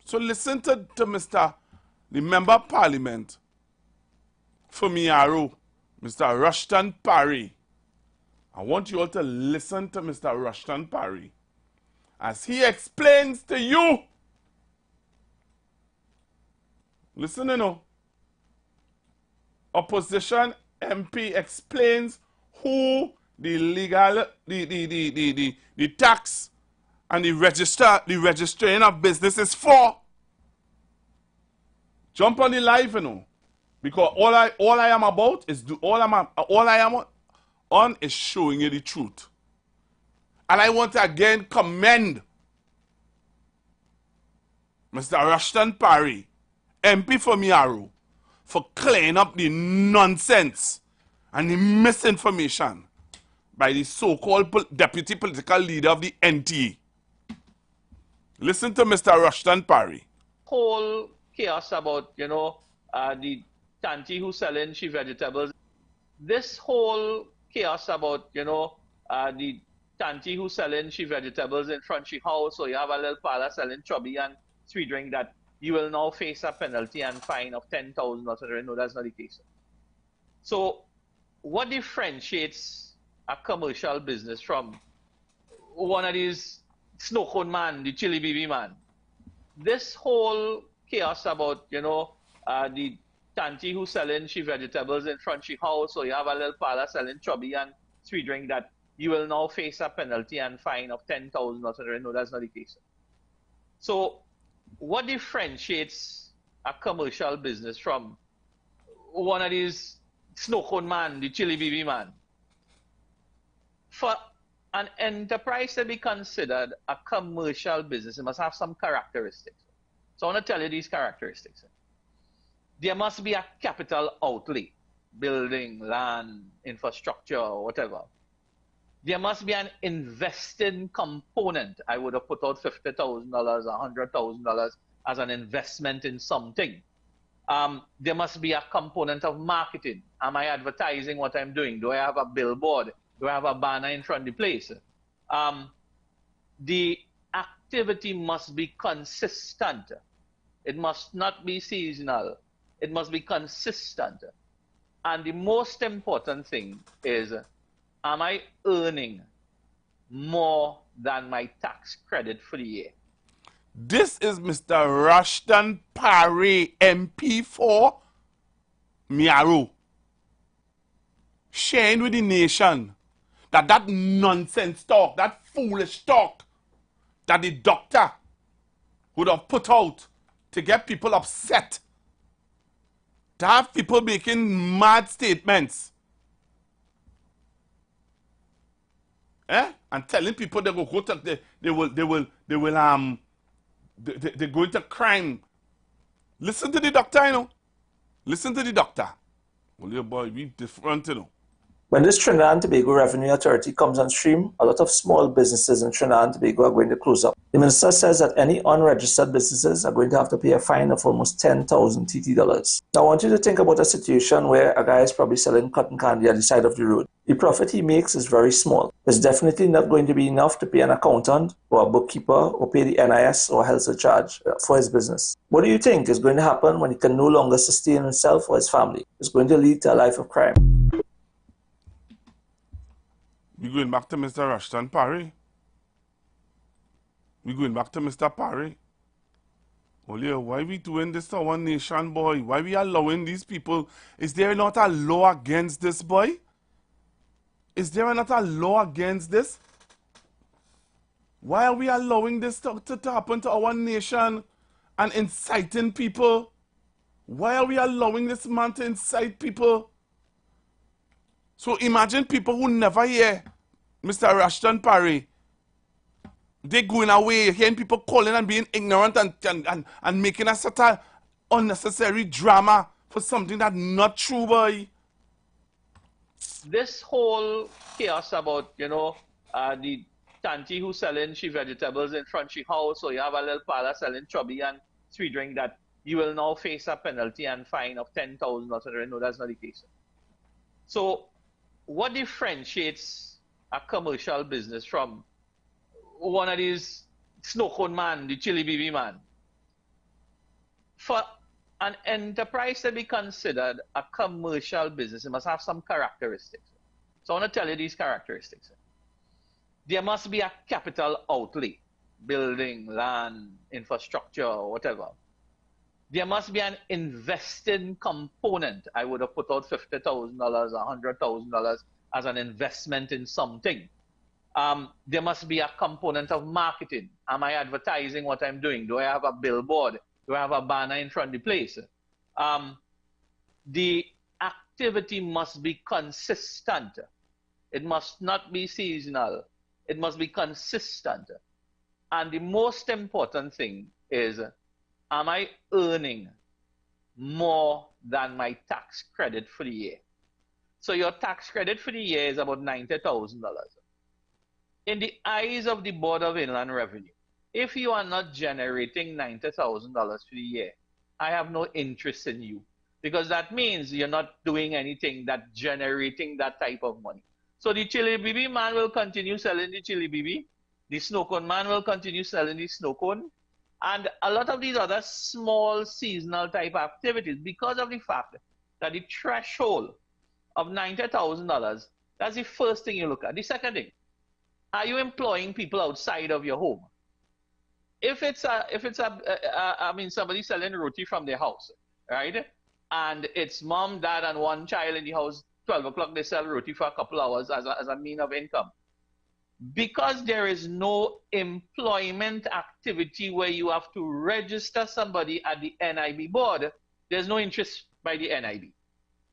so listen to Mr. the Member of Parliament for Miaro, Mr. Rushton Parry. I want you all to listen to Mr. Rushton Parry as he explains to you. Listen, you know. Opposition MP explains who the legal, the tax and the registering of business is for. Jump on the live, you know, because all I am about is all I am on is showing you the truth. And I want to again commend Mr. Rushton Parry, MP for Miaro, for clearing up the nonsense and the misinformation by the so-called deputy political leader of the NTA. Listen to Mr. Rushton Parry. Whole chaos about, the tanti who selling she vegetables. This whole chaos about, the tanti who selling she vegetables in front of she house, so you have a little parlor selling chubby and sweet drink that you will now face a penalty and fine of 10,000 or something. No, that's not the case. So what differentiates a commercial business from one of these snow cone man, the chili baby man? This whole chaos about, the tanti who selling she vegetables in front of she house, so you have a little parlor selling chubby and sweet drink that you will now face a penalty and fine of 10,000 or something. No, that's not the case. So what differentiates a commercial business from one of these snow cone man, the chili baby man? For an enterprise to be considered a commercial business, it must have some characteristics. So I want to tell you these characteristics. There must be a capital outlay, building, land, infrastructure, whatever. There must be an invested component. I would have put out $50,000, $100,000 as an investment in something. There must be a component of marketing. Am I advertising what I'm doing? Do I have a billboard? Do I have a banner in front of the place? The activity must be consistent. It must not be seasonal. It must be consistent. And the most important thing is, am I earning more than my tax credit for the year? This is Mr. Rushton Parry, MP4 Miaru, sharing with the nation that nonsense talk, that foolish talk that the doctor would have put out to get people upset, to have people making mad statements, and telling people they will go to they're going to crime. Listen to the doctor, you know. Listen to the doctor. Well, your boy, we different, you know. When this Trinidad and Tobago Revenue Authority comes on stream, a lot of small businesses in Trinidad and Tobago are going to close up. The minister says that any unregistered businesses are going to have to pay a fine of almost 10,000 TT dollars. Now, I want you to think about a situation where a guy is probably selling cotton candy at the side of the road. The profit he makes is very small. It's definitely not going to be enough to pay an accountant or a bookkeeper or pay the NIS or health surcharge for his business. What do you think is going to happen when he can no longer sustain himself or his family? It's going to lead to a life of crime. We're going back to Mr. Rushton Parry. We're going back to Mr. Parry. Olio, why we doing this to our nation, boy? Why we allowing these people? Is there not a law against this, boy? Is there not a law against this? Why are we allowing this to happen to our nation and inciting people? Why are we allowing this man to incite people? So imagine people who never hear Mr. Rushton Parry. They going away, hearing people calling and being ignorant and making a sort of unnecessary drama for something that's not true, boy. This whole chaos about, the tanty who's selling she vegetables in front of she house, or you have a little parlor selling chubby and sweet drink, that you will now face a penalty and fine of 10,000 or something. No, that's not the case. So what differentiates a commercial business from one of these snow cone man, the chili BB man? For an enterprise to be considered a commercial business, it must have some characteristics. So I want to tell you these characteristics. There must be a capital outlay, building, land, infrastructure, whatever. There must be an investing component. I would have put out $50,000, $100,000 as an investment in something. There must be a component of marketing. Am I advertising what I'm doing? Do I have a billboard? Do I have a banner in front of the place? The activity must be consistent. It must not be seasonal. It must be consistent. And the most important thing is, am I earning more than my tax credit for the year? So your tax credit for the year is about $90,000. In the eyes of the Board of Inland Revenue, if you are not generating $90,000 for the year, I have no interest in you, because that means you're not doing anything that's generating that type of money. So the chili BB man will continue selling the chili BB. The snow cone man will continue selling the snow cone. And a lot of these other small seasonal type activities, because of the fact that the threshold of $90,000, that's the first thing you look at. The second thing, are you employing people outside of your home? If it's somebody selling roti from their house, right? And it's mom, dad, and one child in the house. 12 o'clock they sell roti for a couple hours as a mean of income. Because there is no employment activity where you have to register somebody at the NIB board, there's no interest by the NIB.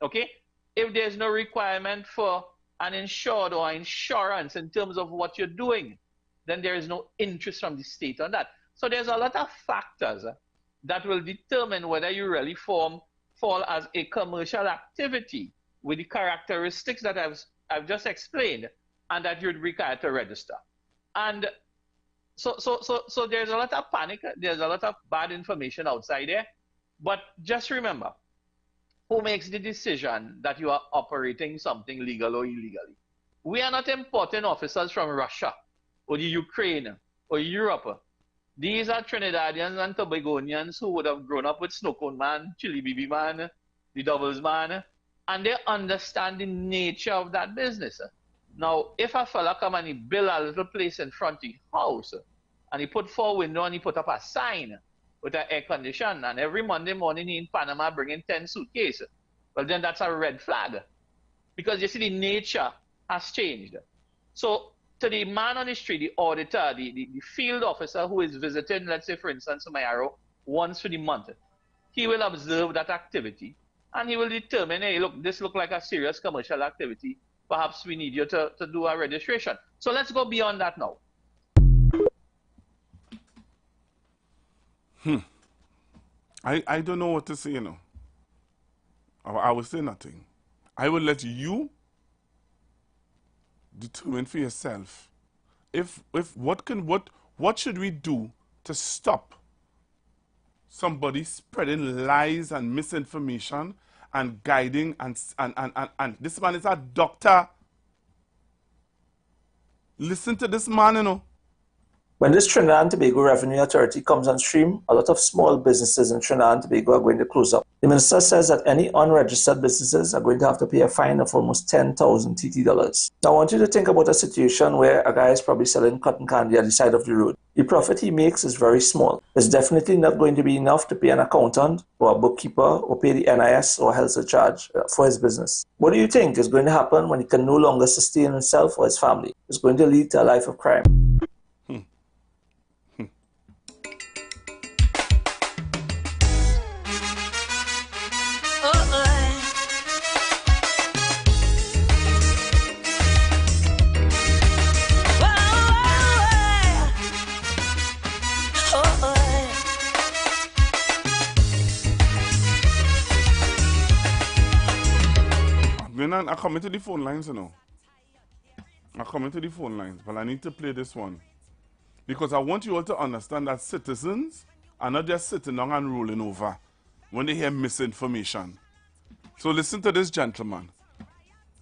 Okay? If there's no requirement for an insured or insurance in terms of what you're doing, then there is no interest from the state on that. So there's a lot of factors that will determine whether you really fall as a commercial activity with the characteristics that I've just explained, and that you'd require to register. And so there's a lot of panic, there's a lot of bad information outside there. But just remember, who makes the decision that you are operating something legal or illegally? We are not importing officers from Russia or the Ukraine or Europe. These are Trinidadians and Tobagonians who would have grown up with Snow Cone Man, Chili BB Man, the Doubles Man, and they understand the nature of that business. Now, if a fella come and he build a little place in front of the house, and he put 4 windows and he put up a sign with an air condition, and every Monday morning he in Panama bringing 10 suitcases, well then that's a red flag. Because you see the nature has changed. So to the man on the street, the auditor, the field officer who is visiting, let's say for instance, Mayaro, once for the month, he will observe that activity and he will determine, hey, look, this looks like a serious commercial activity. Perhaps we need you to do a registration. So let's go beyond that now. I don't know what to say, you know. I will say nothing. I will let you determine for yourself what should we do to stop somebody spreading lies and misinformation and guiding and this man is a doctor. Listen to this man, you know. When this Trinidad and Tobago Revenue Authority comes on stream, a lot of small businesses in Trinidad and Tobago are going to close up. The minister says that any unregistered businesses are going to have to pay a fine of almost 10,000 TT dollars. Now, I want you to think about a situation where a guy is probably selling cotton candy at the side of the road. The profit he makes is very small. It's definitely not going to be enough to pay an accountant or a bookkeeper or pay the NIS or health charge for his business. What do you think is going to happen when he can no longer sustain himself or his family? It's going to lead to a life of crime. I come into the phone lines, you know. I come into the phone lines, but I need to play this one. Because I want you all to understand that citizens are not just sitting down and rolling over when they hear misinformation. So listen to this gentleman.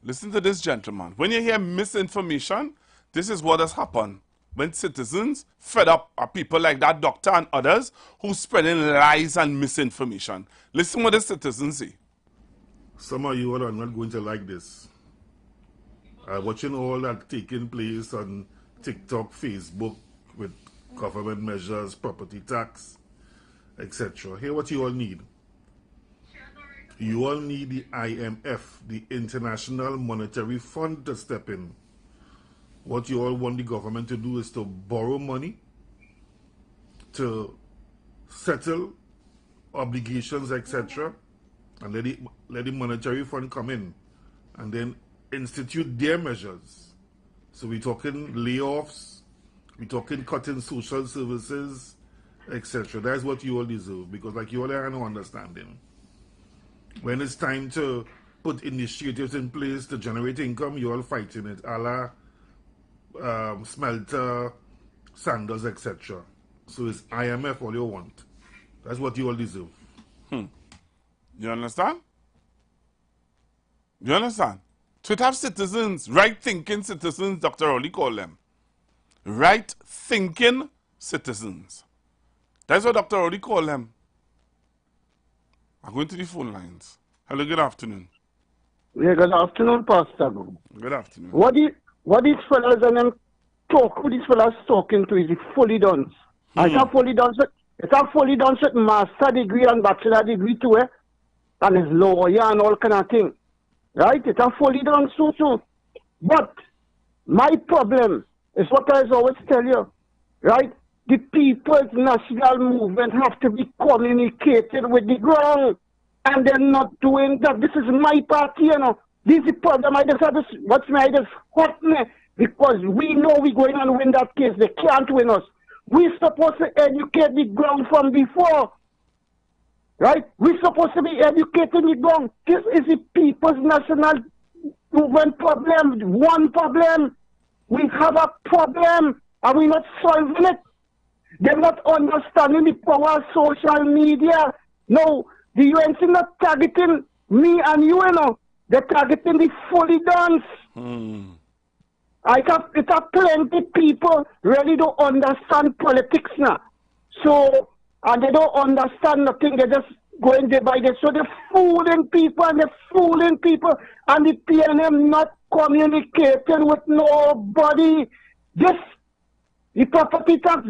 Listen to this gentleman. When you hear misinformation, this is what has happened. When citizens fed up are people like that doctor and others who spreading lies and misinformation. Listen what the citizens say. Some of you are not going to like this. Watching all that taking place on TikTok, Facebook with government measures, property tax, etc. Here's what you all need. You all need the IMF, the International Monetary Fund, to step in. What you all want the government to do is to borrow money to settle obligations, etc. and let the monetary fund come in and then institute their measures. So we're talking layoffs, we're talking cutting social services, etc. That's what you all deserve, because like you all have no understanding. When it's time to put initiatives in place to generate income, you're all fighting it, a la smelter, sandals, etc. So it's IMF all you want. That's what you all deserve. You understand? You understand? So it have citizens, right-thinking citizens, Dr. Rowley call them. Right-thinking citizens. That's what Dr. Rowley call them. I'm going to the phone lines. Hello, good afternoon. Yeah, good afternoon, Pastor. Good afternoon. What these fellas and them talk, who these fellas talking to is fully done. It's a fully done with master degree and bachelor degree too, eh? And his lawyer and all kind of thing. Right? It's a fully done so. But my problem is what I always tell you. Right? The people's national movement have to be communicated with the ground. And they're not doing that. This is my party, you know. This is the problem. I just hurt me. Because we know we're going to win that case. They can't win us. We're supposed to educate the ground from before. Right? We're supposed to be educating the ground. This is the people's national movement problem. One problem. We have a problem and we're not solving it. They're not understanding the power of social media. No, the UNC not targeting me and you, you know. They're targeting the fully dance. It have plenty people really don't understand politics now. So, and they don't understand nothing. They're just going day by day. So they're fooling people and the PNM not communicating with nobody. Just the property tax,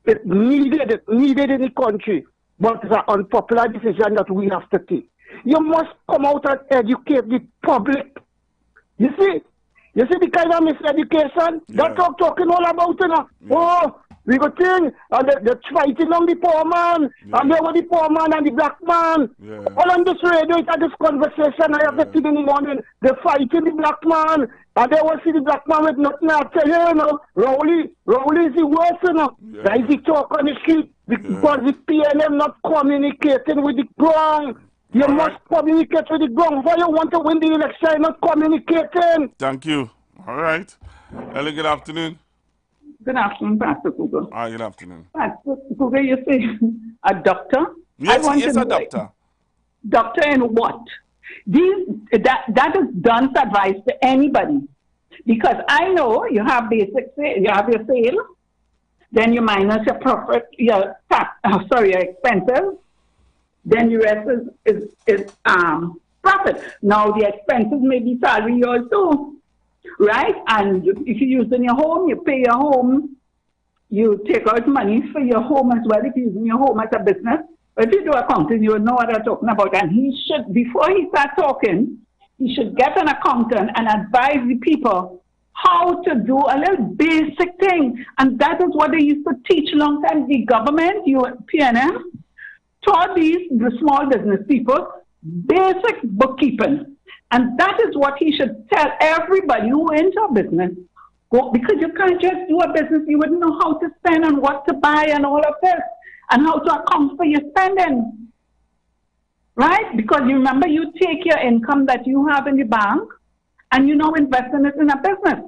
it needed in the country. But it's an unpopular decision that we have to take. You must come out and educate the public. You see the kind of miseducation? Yeah. They're talking all about it now. Yeah. Oh, we got thing, and they're fighting on the poor man, and they were the poor man and the black man. Yeah. All on this radio, it's this conversation I have the thing in the morning. They're fighting the black man, and they will see the black man with nothing to tell you, you know. Rowley is the worst, you know. Yeah. That is the talk on the street, because the PNM not communicating with the ground. You must communicate with the ground. Why you want to win the election, not communicating? Thank you. All right. Hello, good afternoon. Good afternoon, Pastor Google. Hi, good afternoon. Pastor Google, you say a doctor? Yes, a doctor. Doctor in what? That is Don's advice to anybody. Because I know you have basic sale, you have your sale, then you minus your profit, your expenses, then the rest is profit. Now the expenses may be salary also, right? And if you use in your home, you pay your home, you take out money for your home as well if you're using your home as a business. But if you do accounting, you will know what I'm talking about. And he should, before he starts talking, he should get an accountant and advise the people how to do a little basic thing. And that is what they used to teach a long time. The government, PNM, taught the small business people basic bookkeeping. And that is what he should tell everybody who into a business. Because you can't just do a business, you wouldn't know how to spend and what to buy and all of this, and how to account for your spending. Right? Because you remember, you take your income that you have in the bank and you now invest in it in a business.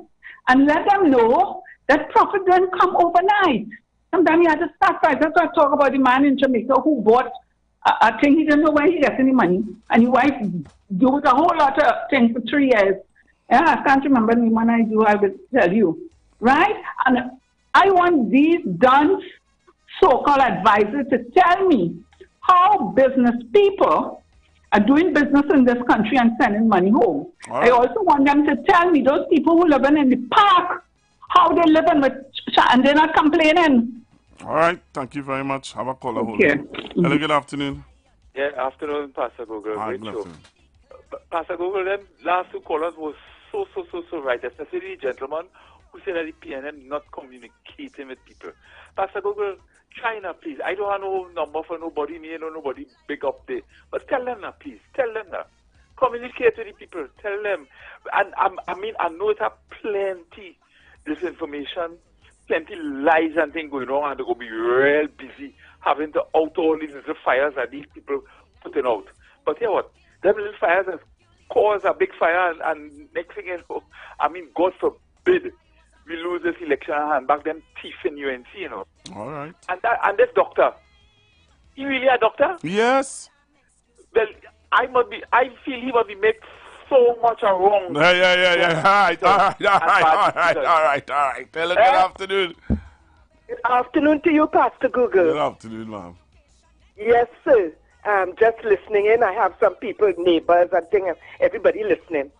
And let them know that profit doesn't come overnight. Sometimes you have to start price. That's why I talk about the man in Jamaica who bought a thing. He didn't know where he got any money. And his wife do a whole lot of things for 3 years. Yeah, I can't remember the one I do, I will tell you. Right? And I want these Don's so-called advisors to tell me how business people are doing business in this country and sending money home. Right. I also want them to tell me, those people who live in the park, how they living with, and they're not complaining. All right, thank you very much. Have a caller. Okay. Hello, good afternoon. Yeah, afternoon, Pastor Google. Hi, Great good show. afternoon. Pastor Google, them last two callers was so right, especially the gentleman who said that the PNM not communicating with people. Pastor Google, China, please. I don't have no number for nobody, me or nobody big up there. But tell them now, please. Tell them now. Communicate with the people. Tell them. And I mean, I know it have plenty disinformation, plenty lies and things going on, and they're going to be real busy having to out all these little fires that these people putting out. But you know what? Them little fires have caused a big fire, and next thing you know, I mean, God forbid we lose this election and hand back them thief in UNC, you know. All right. And this doctor, he really a doctor? Yes. Well, I feel he must be make so much wrong. Yeah. All right. Hello, good afternoon. Good afternoon to you, Pastor Google. Good afternoon, ma'am. Yes, sir. Just listening in. I have some people, neighbors and things, everybody listening.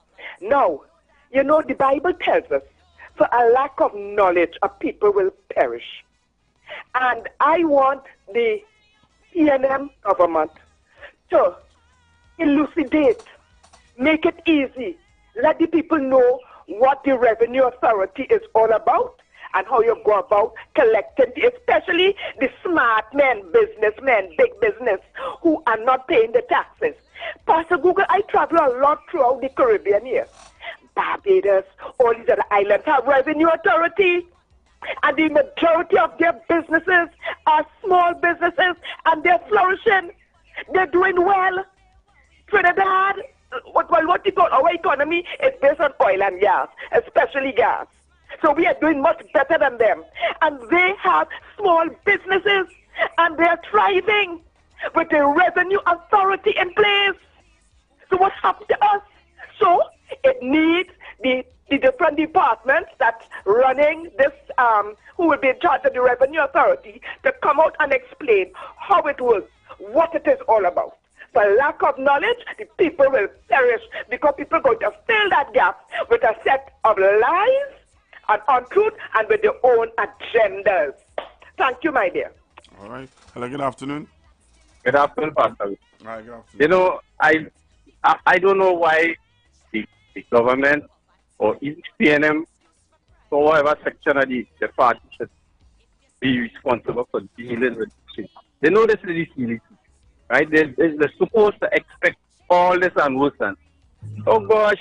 Now, you know, the Bible tells us, for a lack of knowledge, a people will perish. And I want the PNM government to elucidate, make it easy, let the people know what the revenue authority is all about and how you go about collecting, especially the smart men, businessmen, big business, who are not paying the taxes. Pastor Google, I travel a lot throughout the Caribbean here. Barbados, all these other islands have revenue authority. And the majority of their businesses are small businesses, and they're flourishing. They're doing well. Trinidad, what you call our economy is based on oil and gas, especially gas. So we are doing much better than them. And they have small businesses, and they're thriving. with the revenue authority in place. So what happened to us? So it needs the different departments that's running this, who will be in charge of the revenue authority, to come out and explain how it works, what it is all about. For lack of knowledge, the people will perish because people are going to fill that gap with a set of lies and untruth and with their own agendas. Thank you, my dear. All right. Hello, good afternoon. Good afternoon, Pastor. All right, good afternoon. You know, I don't know why the government or each PNM or whatever section of the party should be responsible for dealing with this. They know this is illegal, right? They're supposed to expect all this and worse than. Oh gosh,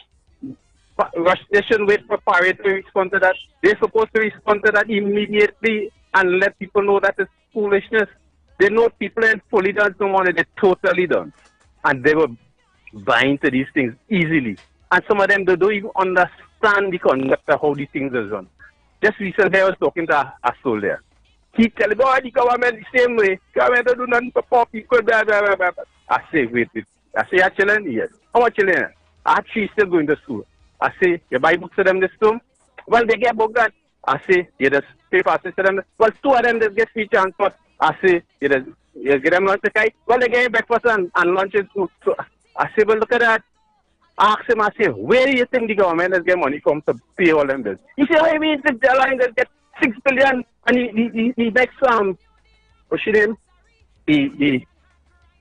they shouldn't wait for Parade to respond to that. They're supposed to respond to that immediately and let people know that it's foolishness. They know people in fully done don't want it, they're totally done. And they were buying to these things easily. And some of them, they don't even understand the conduct of how these things are done. Just recently, I was talking to a soul there. He telling me, oh, the government the same way. Government don't do nothing for poor people, blah, blah, blah, blah. I say, wait. I say, you're children? Yes. How much children? I have three still going to school. I say, you buy books to them this term? Well, they get book that. I say, you just pay passes to them. Well, two of them just get free transport. I say, you get them lunch to kite. Well, they get breakfast and lunch in school. So I say, well, look at that. I ask him, I say, where do you think the government is getting money from to pay all them bills? He said, I mean, the line that get 6 billion and the next, what's your name? The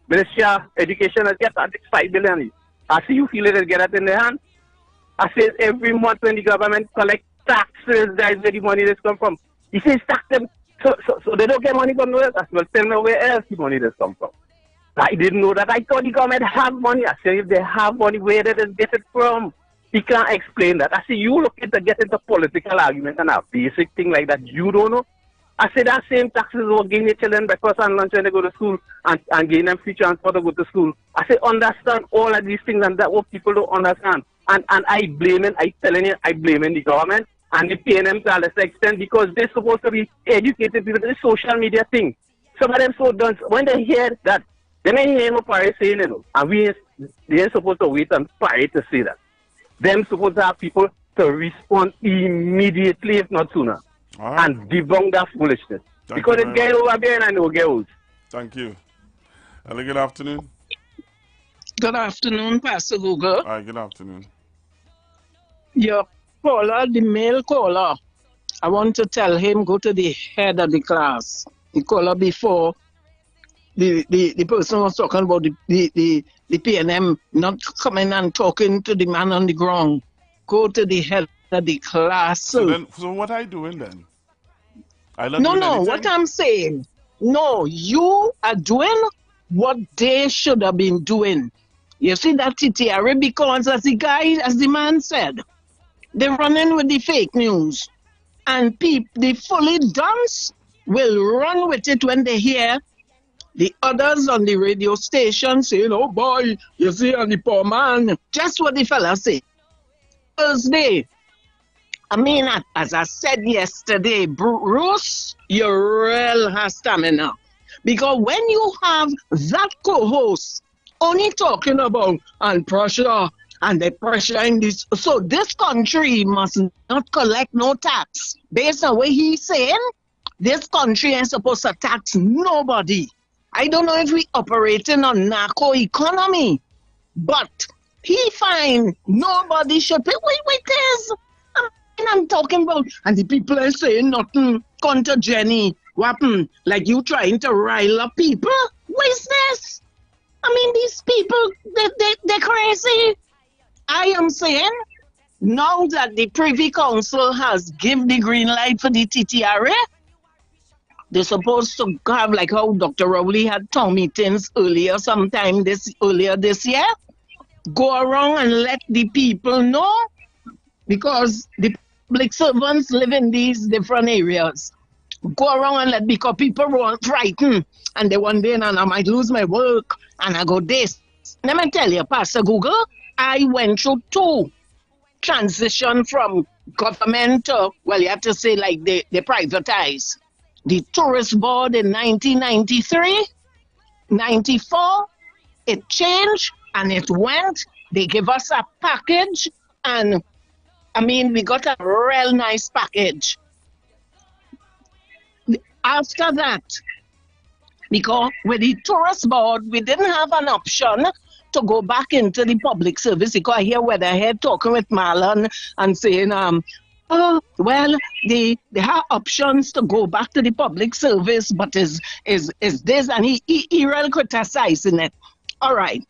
Ministry of Education has get 5 billion. I say, you feel it, get it in their hand? I say, every month when the government collect taxes, that's where the money does come from. He says, tax them, so they don't get money from nowhere. I said, well, tell me where else the money does come from. I didn't know that. I thought the government have money. I said, if they have money, where did they get it from? He can't explain that. I said, you look at to get into political argument and a basic thing like that, you don't know. I said, that same taxes will give your children breakfast and lunch when they go to school and gain them free transport to go to school. I said, understand all of these things and that what people don't understand. And I blame it, I telling you, I blame the government and the PNM to a lesser extent because they're supposed to be educated people. This social media thing. Some of them so done. When they hear that, they may hear no Parade saying it, and they ain't supposed to wait and Parade to say that. Them supposed to have people to respond immediately, if not sooner, and debunk that foolishness. Because it's getting over there and I know girls. Thank you. Hello, good afternoon. Good afternoon, Pastor Google. Hi, good afternoon. Your caller, the male caller, I want to tell him go to the head of the class. The caller before. The person was talking about the PNM not coming and talking to the man on the ground. Go to the head of the class. So what are you doing then? No, what I'm saying. No, you are doing what they should have been doing. You see that TTRA because as the man said, they're running with the fake news. And the fully dunce will run with it when they hear the others on the radio station saying, oh boy, you see, and the poor man. Just what the fella say. Thursday. I mean, as I said yesterday, Bruce, you really have stamina. Because when you have that co-host only talking about and pressure and the pressure in this, so this country must not collect no tax. Based on what he's saying, this country ain't supposed to tax nobody. I don't know if we operating on narco economy, but he find nobody should pay. Wait, I'm talking about, and the people are saying nothing. Contra Jenny, what happened? Like you trying to rile up people? What is this? I mean, these people, they're crazy. I am saying, now that the Privy Council has given the green light for the TTRA, they're supposed to have like how Dr. Rowley had town meetings earlier this year. Go around and let the people know because the public servants live in these different areas. Go around and let because people were frightened and they one day and I might lose my work and I go this. Let me tell you, Pastor Google, I went through 2 transition from government to, well, you have to say like they privatize. The tourist board in 1993 94, it changed and it went. They give us a package, and I mean, we got a real nice package. After that, because with the tourist board, we didn't have an option to go back into the public service, because I hear Weatherhead talking with Marlon and saying, oh, well, they have options to go back to the public service, but is this, and he really criticizing it. All right.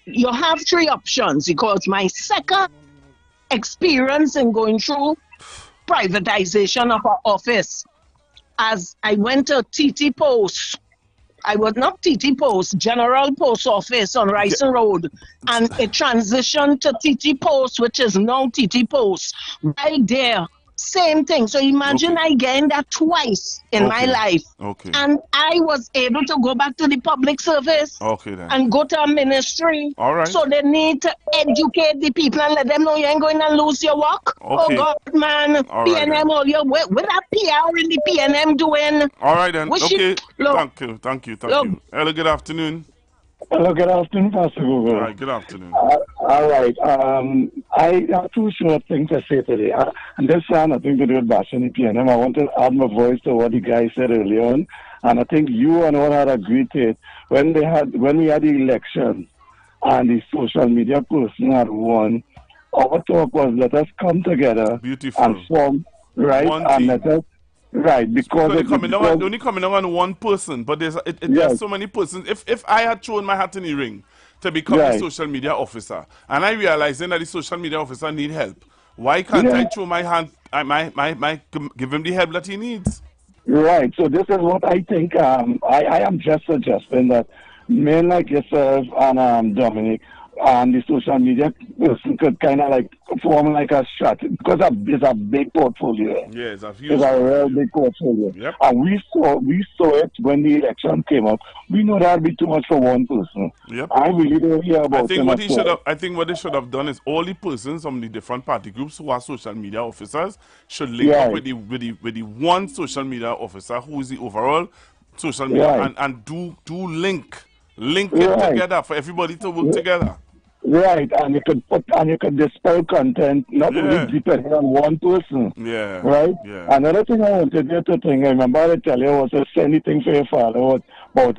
You have 3 options, because my second experience in going through privatization of our office, as I went to TT Post, I was not TT Post, General Post Office on Ryson Road, and it transitioned to TT Post, which is now TT Post. Right there, same thing. So imagine I gained that twice in my life. Okay. And I was able to go back to the public service and go to a ministry. All right. So they need to educate the people and let them know you ain't going to lose your work. Okay. Oh, God, man. All right, PNM, all your what that PR in the PNM doing? All right, then. Okay. Look, Thank you. Hello, good afternoon. Hello, good afternoon, Pastor Google. All right, good afternoon. All right. I have 2 short things to say today. And this has nothing to do with bashing the PNM. I want to add my voice to what the guy said earlier on. And I think you and all had agreed to it. When we had the election and the social media person had won, our talk was, let us come together and form, right? And let us, right, because only coming on one person, but there's so many persons. If I had thrown my hat in the ring to become a social media officer, and I realizing that the social media officer need help, why can't I throw my hand, give him the help that he needs? Right. So this is what I think. I am just suggesting that men like yourself and Dominic and the social media person could kind of like form like a strategy, because it's a big portfolio. Yeah, it's a real big portfolio. Yep. And we saw it when the election came up. We know that'd be too much for one person. Yep. I really don't hear about I think what they should have done is all the persons from the different party groups who are social media officers should link up with the one social media officer who is the overall social media and do link it together for everybody to work together. Right, and you could dispel content, not only depending on one person. Yeah. Right? Yeah. Another thing I wanted you to think, I remember I tell you was to say anything for your father about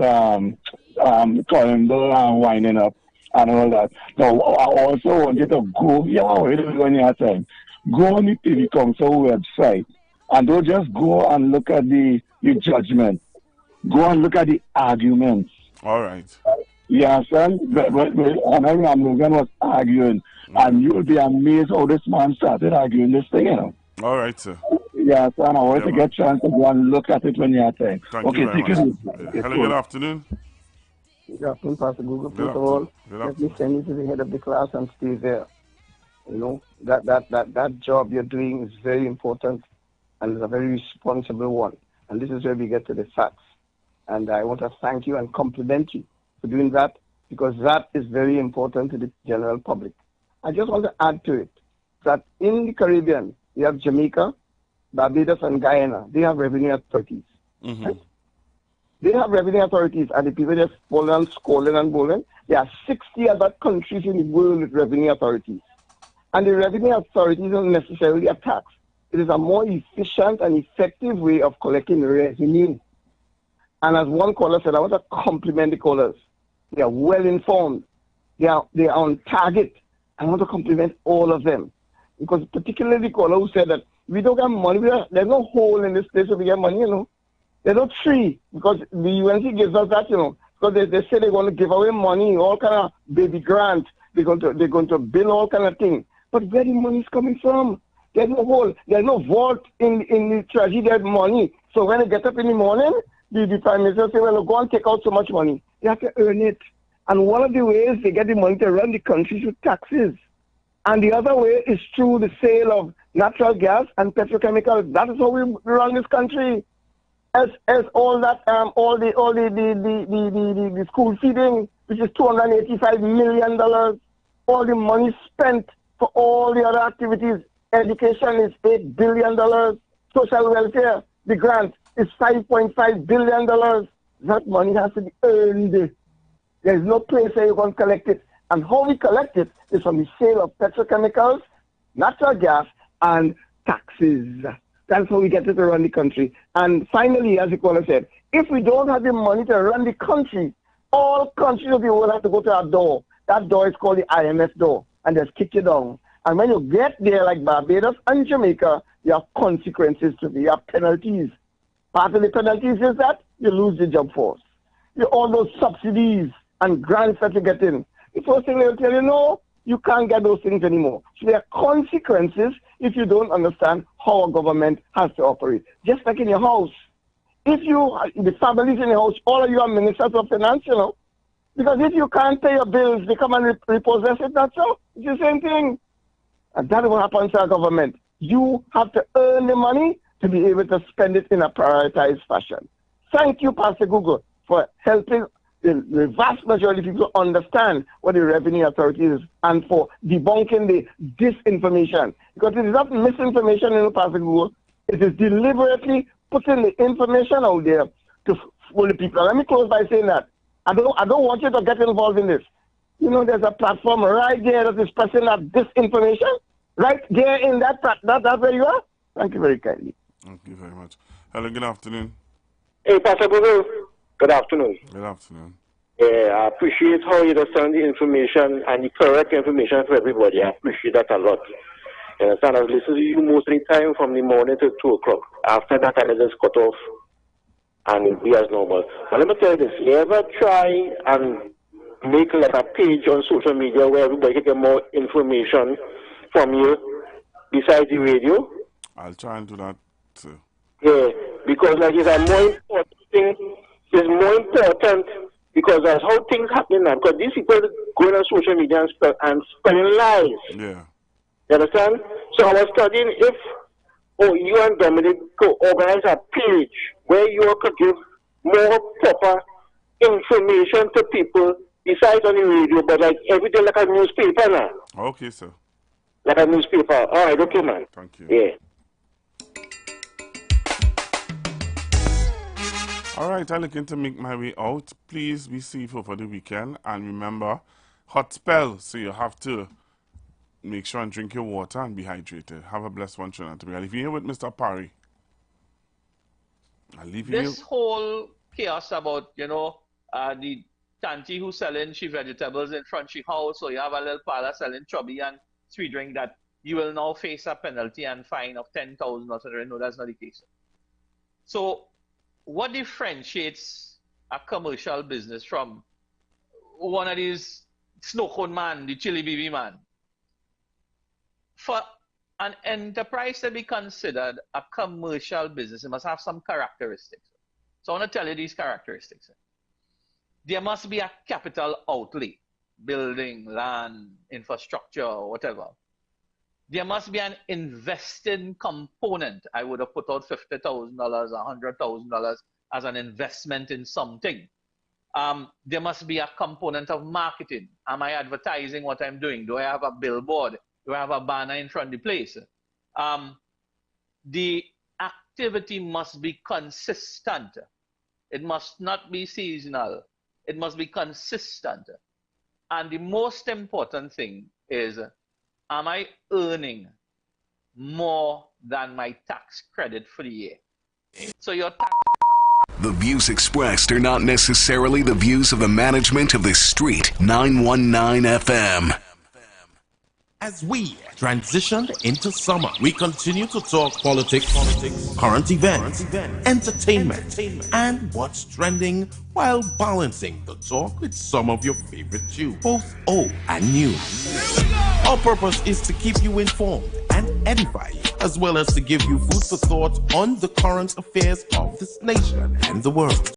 Colombo and winding up and all that. Now, I also want you to go, when you have time, go on the TV Council website and don't just go and look at the judgment. Go and look at the arguments. All right. Yeah, son. Honorable Logan was arguing, and you will be amazed how this man started arguing this thing, you know. All right, sir. Yeah, son. I want to get a chance to go and look at it when you have time. Thank you very much. Hello, good afternoon. Good afternoon, Pastor Google. First of all, let me send you to the head of the class and stay there. You know, that job you're doing is very important and it's a very responsible one. And this is where we get to the facts. And I want to thank you and compliment you for doing that, because that is very important to the general public. I just want to add to it that in the Caribbean, you have Jamaica, Barbados, and Guyana. They have revenue authorities. Right? They have revenue authorities, and the people just falling, scolding, and bowling. There are 60 other countries in the world with revenue authorities. And the revenue authorities don't necessarily a tax. It is a more efficient and effective way of collecting revenue. And as one caller said, I want to compliment the callers. They are well informed. They are on target. I want to compliment all of them. Because particularly the caller who said that we don't get money, there's no hole in this place where we get money, you know. There's no tree, because the UNC gives us that, you know. Because they say they're going to give away money, all kind of baby grants. They're going to build all kind of things. But where the money is coming from? There's no hole. There's no vault in the treasury. There's money. So when they get up in the morning, the Prime Minister say, well, go and take out so much money. They have to earn it. And one of the ways they get the money to run the country is with taxes. And the other way is through the sale of natural gas and petrochemicals. That is how we run this country. As all that all the school feeding, which is $285 million, all the money spent for all the other activities. Education is $8 billion. Social welfare, the grant is $5.5 billion. That money has to be earned. There is no place where you can collect it. And how we collect it is from the sale of petrochemicals, natural gas, and taxes. That's how we get it to run the country. And finally, as the caller said, if we don't have the money to run the country, all countries of the world have to go to our door. That door is called the IMF door, and they'll kick you down. And when you get there, like Barbados and Jamaica, you have consequences to be, you have penalties. Part of the penalties is that you lose the job force. All those subsidies and grants that you get in. The first thing they'll tell you, no, you can't get those things anymore. So there are consequences if you don't understand how a government has to operate. Just like in your house. If the families in your house, all of you are ministers of finance, you know. Because if you can't pay your bills, they come and repossess it, that's all. It's the same thing. And that's what happens to our government. You have to earn the money to be able to spend it in a prioritized fashion. Thank you, Pastor Google, for helping the vast majority of people understand what the revenue authority is and for debunking the disinformation. Because it is not misinformation in the Pastor Google. It is deliberately putting the information out there to fool the people. Let me close by saying that. I don't want you to get involved in this. You know, there's a platform right there that is pressing that disinformation. Right there in that where you are. Thank you very kindly. Thank you very much. Hello, good afternoon. Hey, Pastor Google. Good afternoon. Good afternoon. I appreciate how you send the information and the correct information for everybody. I appreciate that a lot. You understand? I listen to you most of the time from the morning to 2 o'clock. After that, I just cut off and it'll be as normal. But let me tell you this. You ever try and make like a page on social media where everybody can get more information from you besides the radio? I'll try and do that too. Yeah, because like it's a more important thing. It's more important because that's how things happen now. Because these people going on social media and spreading lies. Yeah. You understand? So I was studying if you and Dominic could organize a page where you could give more proper information to people besides on the radio, but like every day like a newspaper now. Okay, sir. Like a newspaper. All right, okay, man. Thank you. Yeah. All right, I'm looking to make my way out. Please be safe over the weekend. And remember, hot spell, so you have to make sure and drink your water and be hydrated. Have a blessed one, Trinidad. I'll leave you here with Mr. Parry. I'll leave you This whole chaos about, the Tanti who's selling she vegetables in front of she house, so you have a little parlor selling chubby and sweet drink that you will now face a penalty and fine of 10,000 or something. No, that's not the case. So what differentiates a commercial business from one of these snow cone man, the chili baby man? For an enterprise to be considered a commercial business, it must have some characteristics. So I want to tell you these characteristics. There must be a capital outlay, building, land, infrastructure, whatever. There must be an investing component. I would have put out $50,000, $100,000 as an investment in something. There must be a component of marketing. Am I advertising what I'm doing? Do I have a billboard? Do I have a banner in front of the place? The activity must be consistent. It must not be seasonal. It must be consistent. And the most important thing is, am I earning more than my tax credit for the year? So your tax... The views expressed are not necessarily the views of the management of The Street 919 FM. As we transition into summer, we continue to talk politics, current events, entertainment, and what's trending while balancing the talk with some of your favorite tunes, both old and new. Our purpose is to keep you informed and edify you, as well as to give you food for thought on the current affairs of this nation and the world.